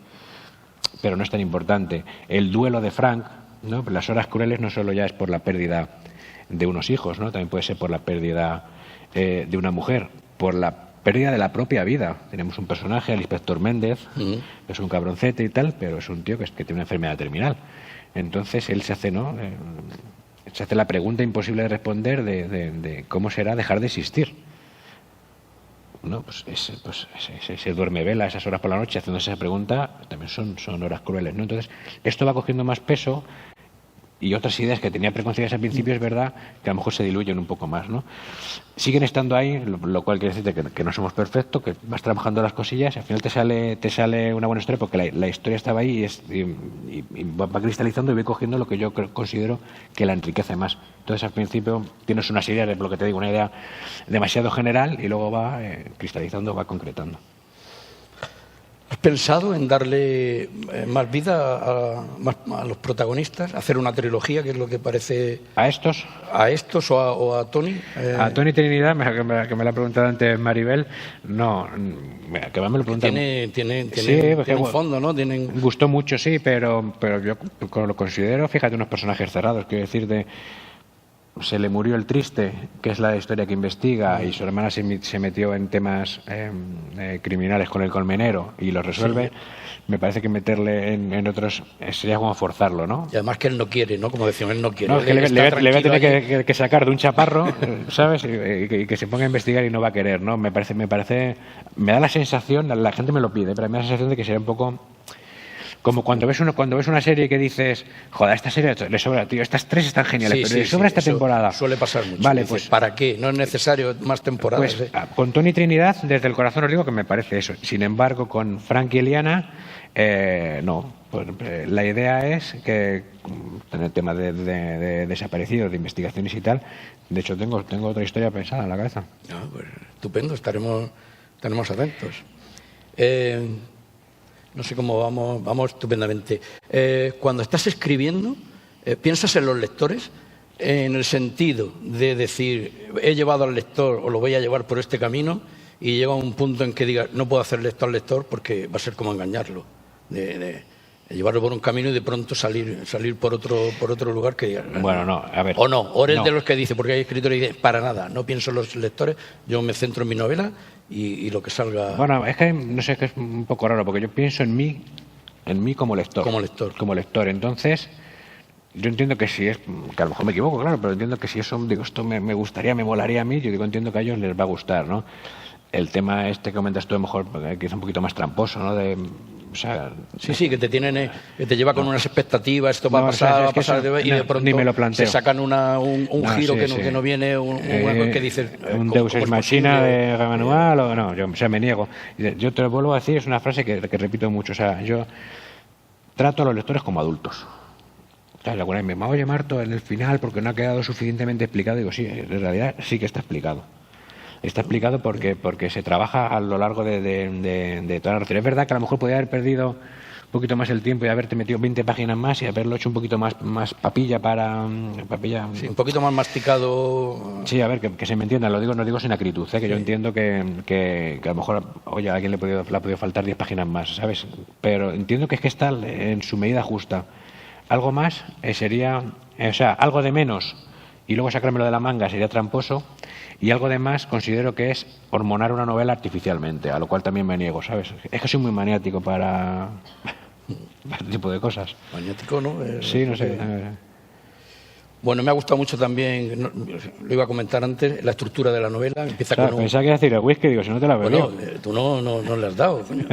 pero no es tan importante. El duelo de Frank, ¿no? Las horas crueles no solo ya es por la pérdida de unos hijos, ¿no? También puede ser por la pérdida de una mujer, por la pérdida de la propia vida. Tenemos un personaje, el inspector Méndez, que es un cabroncete y tal, pero es un tío que tiene una enfermedad terminal. Entonces él se hace, ¿no? Se hace la pregunta imposible de responder de cómo será dejar de existir. ¿No? Pues se duerme vela esas horas por la noche haciéndose esa pregunta, también son horas crueles, ¿no? Entonces esto va cogiendo más peso y otras ideas que tenía preconcebidas al principio es verdad que a lo mejor se diluyen un poco más, ¿no? Siguen estando ahí, lo cual quiere decir que no somos perfectos, que vas trabajando las cosillas y al final te sale una buena historia porque la historia estaba ahí y va cristalizando y va cogiendo lo que yo considero que la enriquece más. Entonces al principio tienes una serie de lo que te digo, una idea demasiado general y luego va cristalizando, va concretando. ¿Has pensado en darle más vida a los protagonistas? ¿Hacer una trilogía, que es lo que parece? ¿A estos? ¿A estos o a Tony? A Tony Trinidad, que me lo ha preguntado antes Maribel, no, que me lo preguntan. Tiene un fondo, ¿no? Gustó mucho, sí, pero yo lo considero, fíjate, unos personajes cerrados, quiero decir, se le murió el triste, que es la historia que investiga, y su hermana se metió en temas criminales con el colmenero y lo resuelve. Sí. Me parece que meterle en otros sería como forzarlo, ¿no? Y además que él no quiere, ¿no? Como decíamos, él no quiere. No, que le va a tener que sacar de un chaparro, ¿sabes? Y que se ponga a investigar y no va a querer, ¿no? Me da la sensación, la gente me lo pide, pero me da la sensación de que sería un poco como cuando ves una serie que dices, joder, esta serie le sobra, tío, estas 3 están geniales, pero le sobra esta temporada. Suele pasar mucho. Vale, dices, pues, ¿para qué? No es necesario más temporadas. Pues, con Tony Trinidad, desde el corazón os digo que me parece eso. Sin embargo, con Frank y Eliana, no. Pues, la idea es que, en el tema de desaparecidos, de investigaciones y tal, de hecho tengo otra historia pensada en la cabeza. Pues, estupendo, estaremos atentos. No sé cómo vamos estupendamente. Cuando estás escribiendo, ¿piensas en los lectores? En el sentido de decir, he llevado al lector o lo voy a llevar por este camino y llega un punto en que diga, no puedo hacer esto al lector porque va a ser como engañarlo. De llevarlo por un camino y de pronto salir por otro lugar que diga, bueno, no, a ver. O no, o eres de los que dice, porque hay escritores que dicen, para nada, no pienso en los lectores, yo me centro en mi novela y lo que salga. Bueno, es que no sé, es que es un poco raro, porque yo pienso en mí como lector. Como lector. Entonces, yo entiendo que si es, que a lo mejor me equivoco, claro, pero entiendo que si eso, digo, esto me gustaría, me molaría a mí, yo digo, entiendo que a ellos les va a gustar, ¿no? El tema que comentas tú, a lo mejor, que es un poquito más tramposo, ¿no? O sea, sí, que te lleva con unas expectativas, esto va a pasar, y de pronto ni me lo planteo. Se sacan un giro que no viene, que dices... Un Deus Ex Machina de manual, o no, yo me niego. Yo te lo vuelvo a decir, es una frase que repito mucho, o sea, yo trato a los lectores como adultos. Alguna vez me oye, Marto, en el final, porque no ha quedado suficientemente explicado, digo, sí, en realidad sí que está explicado. Está explicado porque se trabaja a lo largo de toda la relación. Es verdad que a lo mejor podría haber perdido un poquito más el tiempo y haberte metido 20 páginas más y haberlo hecho un poquito más papilla Sí, un poquito más masticado. Sí, a ver, que se me entienda, no digo sin acritud, que yo entiendo que a lo mejor, oye, a alguien le ha podido faltar 10 páginas más, ¿sabes? Pero entiendo que es que está en su medida justa. Algo más sería, o sea, algo de menos y luego sacármelo de la manga sería tramposo, y algo de más considero que es hormonar una novela artificialmente, a lo cual también me niego, ¿sabes? Es que soy muy maniático para este tipo de cosas. Maniático, ¿no? Sí, no sé. Bueno, me ha gustado mucho también, lo iba a comentar antes, la estructura de la novela. Empieza claro, con pensaba que iba a decir el whisky, digo, si no te la veo. Bueno, tú no le has dado, coño.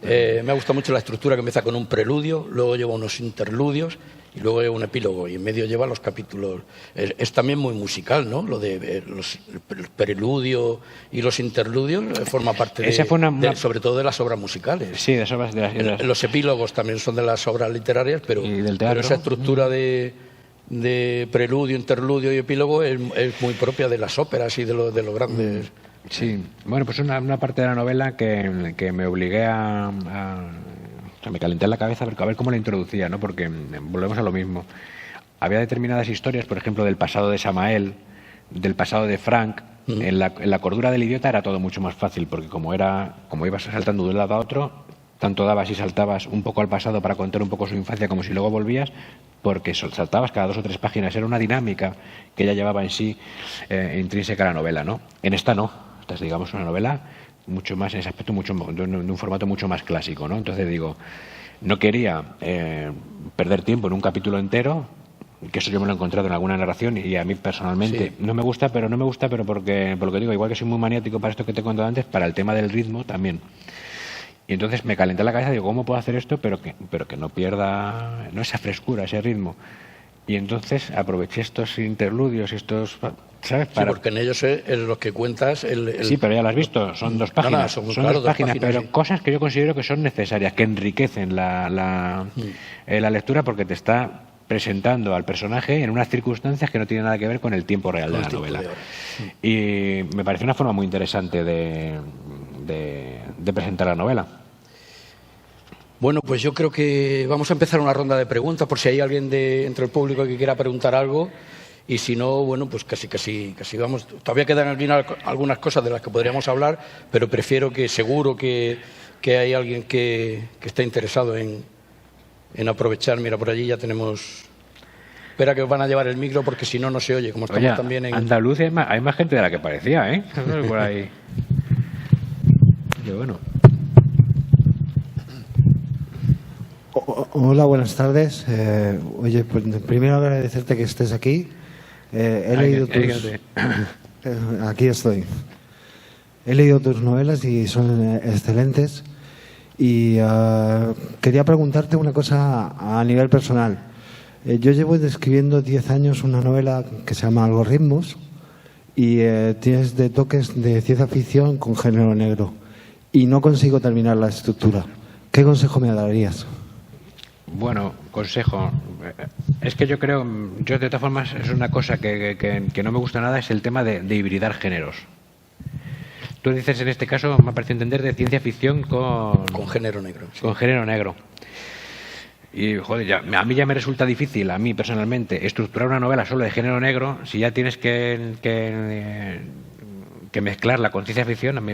Me ha gustado mucho la estructura, que empieza con un preludio, luego lleva unos interludios y luego lleva un epílogo y en medio lleva los capítulos. Es también muy musical, ¿no? Lo de el preludio y los interludios forma parte sobre todo de las obras musicales. Sí, de las obras de las... Los epílogos también son de las obras literarias, pero esa estructura de preludio, interludio y epílogo es muy propia de las óperas y de los grandes. Sí, bueno, pues una parte de la novela que me obligué o sea, me calenté en la cabeza a ver cómo la introducía, ¿no? Porque volvemos a lo mismo. Había determinadas historias, por ejemplo, del pasado de Samael, del pasado de Frank, en la cordura del idiota era todo mucho más fácil, porque como ibas saltando de un lado a otro, tanto dabas y saltabas un poco al pasado para contar un poco su infancia como si luego volvías, porque saltabas cada 2 o 3 páginas. Era una dinámica que ya llevaba en sí intrínseca la novela, ¿no? En esta no. Esta es, digamos, una novela mucho más, en ese aspecto, de un formato mucho más clásico, ¿no? Entonces digo, no quería perder tiempo en un capítulo entero, que eso yo me lo he encontrado en alguna narración y a mí personalmente no me gusta, pero porque, por lo que digo, igual que soy muy maniático para esto que te he contado antes, para el tema del ritmo también. Y entonces me calenté la cabeza y digo, ¿cómo puedo hacer esto pero que no pierda esa frescura, ese ritmo? Y entonces aproveché estos interludios, ¿sabes? Sí, porque en ellos es los que cuentas... Sí, pero ya lo has visto, son 2 páginas. Son 2 páginas, pero sí. Cosas que yo considero que son necesarias, que enriquecen la lectura, porque te está presentando al personaje en unas circunstancias que no tienen nada que ver con el tiempo real de la novela. Y me parece una forma muy interesante de presentar la novela. Bueno, pues yo creo que vamos a empezar una ronda de preguntas por si hay alguien entre el público que quiera preguntar algo, y si no, bueno, pues casi vamos. Todavía quedan aquí algunas cosas de las que podríamos hablar, pero prefiero seguro que hay alguien que está interesado en aprovechar. Mira, por allí ya tenemos... Espera, que os van a llevar el micro porque si no, no se oye. Como estamos también en Andalucía hay más gente de la que parecía, ¿eh? Por ahí. Qué bueno. Hola, buenas tardes. Oye, pues primero agradecerte que estés aquí. He leído aquí estoy. He leído tus novelas y son excelentes. Y quería preguntarte una cosa a nivel personal. Yo llevo escribiendo 10 años una novela que se llama Algoritmos y tienes de toques de ciencia ficción con género negro y no consigo terminar la estructura. ¿Qué consejo me darías? Bueno, consejo. Es que yo de todas formas, es una cosa que no me gusta nada, es el tema de hibridar géneros. Tú dices en este caso, me ha parecido entender, de ciencia ficción con género negro. Sí. Con género negro. Y, joder, a mí ya me resulta difícil, a mí personalmente, estructurar una novela solo de género negro, si ya tienes que mezclarla con ciencia ficción.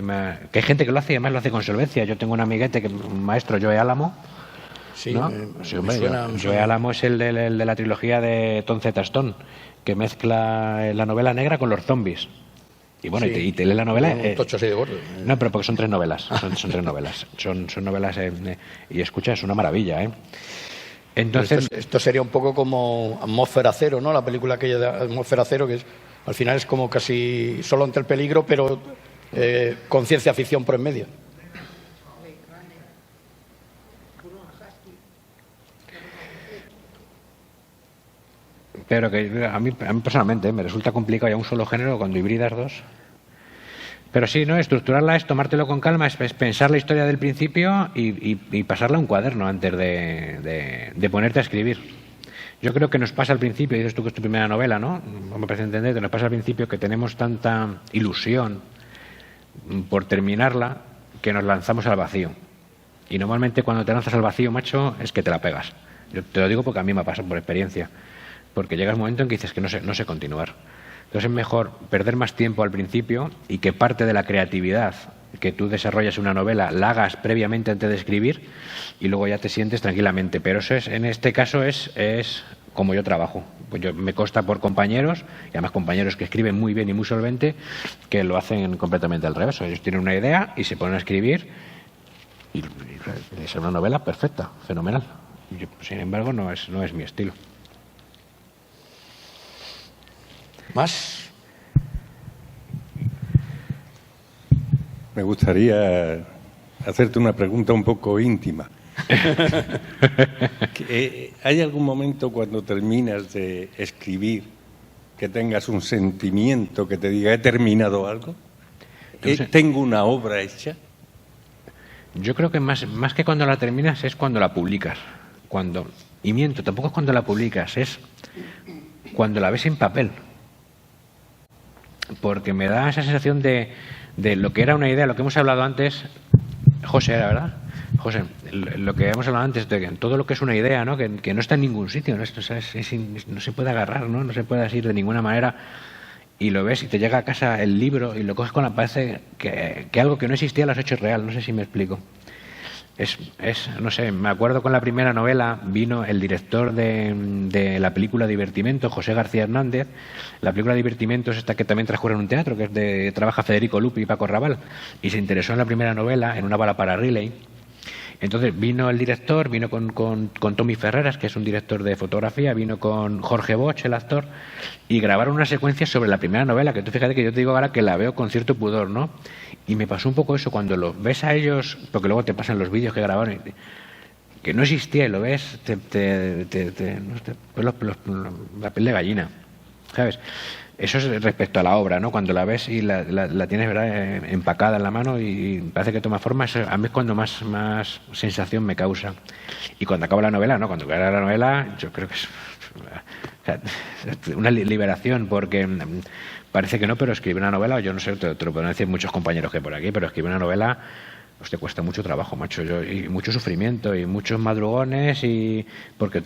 Que hay gente que lo hace y además lo hace con solvencia. Yo tengo un amiguete, un maestro, Joe Álamo. Sí, ¿no? Joe Álamo es el de la trilogía de Tom Z. Stone, que mezcla la novela negra con los zombies. Y bueno, y te lee la novela. Un tocho así de gordo. No, pero porque son 3 novelas. Son 3 novelas. Son novelas. Y escucha, es una maravilla, ¿eh? Entonces, esto sería un poco como Atmósfera Cero, ¿no? La película aquella de Atmósfera Cero, que al final es como casi solo ante el peligro, pero con ciencia ficción por en medio. Pero que a mí personalmente me resulta complicado ya un solo género cuando hibridas 2. Pero sí, ¿no? Estructurarla es tomártelo con calma, es pensar la historia del principio y pasarla a un cuaderno antes de ponerte a escribir. Yo creo que nos pasa al principio, dices tú que es tu primera novela, ¿no? Me parece entender que nos pasa al principio que tenemos tanta ilusión por terminarla que nos lanzamos al vacío. Y normalmente cuando te lanzas al vacío, macho, es que te la pegas. Yo te lo digo porque a mí me ha pasado por experiencia. Porque llega un momento en que dices que no sé continuar. Entonces es mejor perder más tiempo al principio y que parte de la creatividad que tú desarrollas en una novela la hagas previamente antes de escribir y luego ya te sientes tranquilamente. Pero eso en este caso es como yo trabajo. Pues me consta por compañeros, y además compañeros que escriben muy bien y muy solvente, que lo hacen completamente al revés. Ellos tienen una idea y se ponen a escribir y es una novela perfecta, fenomenal. Yo, sin embargo, no es mi estilo. ¿Más? Me gustaría hacerte una pregunta un poco íntima. ¿Hay algún momento cuando terminas de escribir que tengas un sentimiento que te diga he terminado algo? ¿Tengo una obra hecha? Yo creo que más que cuando la terminas es cuando la publicas. Y miento, tampoco es cuando la publicas, es cuando la ves en papel. Porque me da esa sensación de lo que era una idea, lo que hemos hablado antes. José era, ¿verdad? José, lo que hemos hablado antes de que todo lo que es una idea, ¿no? Que no está en ningún sitio, no se puede agarrar, ¿no? No se puede decir de ninguna manera. y lo ves y te llega a casa el libro y lo coges con la parece que algo que no existía lo has hecho real, no sé si me explico. No sé, me acuerdo con la primera novela, vino el director de la película Divertimento, José García Hernández. La película Divertimento es esta que también transcurre en un teatro, que es trabaja Federico Lupi y Paco Raval, y se interesó en la primera novela, en Una bala para Riley. Entonces vino el director, vino con Tommy Ferreras, que es un director de fotografía, vino con Jorge Bosch, el actor, y grabaron una secuencia sobre la primera novela, que tú fíjate que yo te digo ahora que la veo con cierto pudor, ¿no? Y me pasó un poco eso, cuando lo ves a ellos, porque luego te pasan los vídeos que grabaron, que no existía y lo ves, la piel de gallina, ¿sabes? Eso es respecto a la obra, ¿no? Cuando la ves y la tienes, ¿verdad?, empacada en la mano y parece que toma forma, a mí es cuando más sensación me causa. Y cuando acaba la novela, ¿no? Cuando acaba la novela, yo creo que es una liberación, porque parece que no, pero escribir una novela, yo no sé, te lo pueden decir muchos compañeros que por aquí, pero escribir una novela pues te cuesta mucho trabajo, macho, y mucho sufrimiento y muchos madrugones, y porque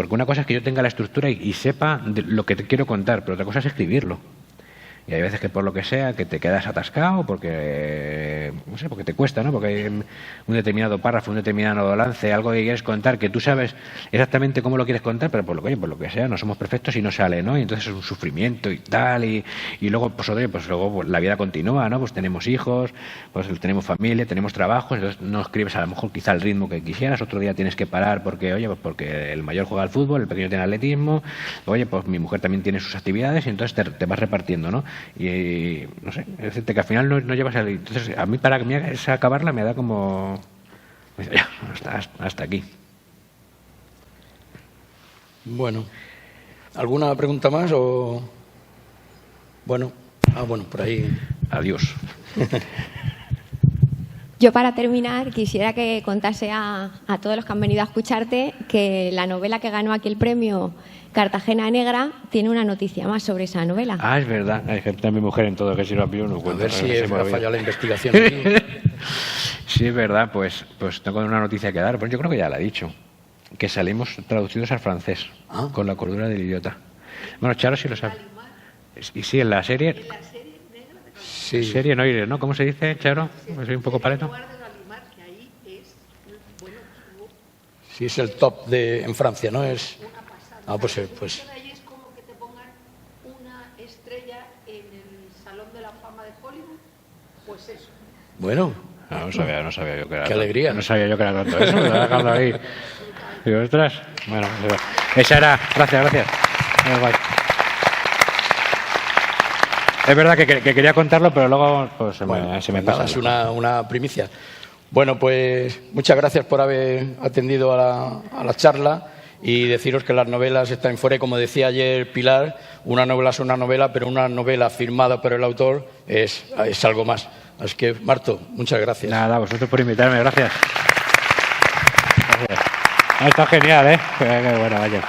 una cosa es que yo tenga la estructura y sepa lo que te quiero contar, pero otra cosa es escribirlo. Y hay veces que por lo que sea, que te quedas atascado, porque no sé, porque te cuesta, ¿no? Porque hay un determinado párrafo, un determinado lance, algo que quieres contar, que tú sabes exactamente cómo lo quieres contar, pero por lo que sea, no somos perfectos y no sale, ¿no? Y entonces es un sufrimiento y tal, y luego, luego la vida continúa, ¿no? Pues tenemos hijos, pues tenemos familia, tenemos trabajos, entonces no escribes a lo mejor quizá el ritmo que quisieras, otro día tienes que parar porque, oye, pues porque el mayor juega al fútbol, el pequeño tiene atletismo, oye, pues mi mujer también tiene sus actividades y entonces te vas repartiendo, ¿no? Y no sé, es decir, que al final no llevas a... Entonces, a mí para esa acabarla me da como... Ya, hasta aquí. Bueno, ¿alguna pregunta más o...? Bueno, por ahí. Adiós. Yo, para terminar, quisiera que contase a todos los que han venido a escucharte que la novela que ganó aquí el premio, Cartagena Negra, tiene una noticia más sobre esa novela. Ah, es verdad. Hay gente de mi mujer en todo, que si lo pillo no cuento. A ver si me ha fallado la investigación aquí. Sí, es verdad. Pues tengo una noticia que dar. Pues yo creo que ya la he dicho. Que salimos traducidos al francés, con La cordura del idiota. Bueno, Charo sí lo sabe. Y sí, en la serie... Sí. Serie Noire, ¿no? ¿Cómo se dice, Charo? Soy un poco paleto. Sí, es el top en Francia, ¿no? Es... Ah, pues... Es como que te pongan una estrella en el Salón de la Fama de Hollywood, pues eso. Bueno. No sabía yo que era... Qué alegría. No sabía yo que era tanto eso, me lo he dejado ahí. Digo, ostras. Bueno, esa era... Gracias. Guay. Es verdad que quería contarlo, pero luego pues, se me pasa. Es una primicia. Bueno, pues muchas gracias por haber atendido a la charla y deciros que las novelas están fuera. Y como decía ayer Pilar, una novela es una novela, pero una novela firmada por el autor es algo más. Así que, Marto, muchas gracias. Nada, vosotros por invitarme, gracias. Ha estado genial, ¿eh? Qué bueno, vaya.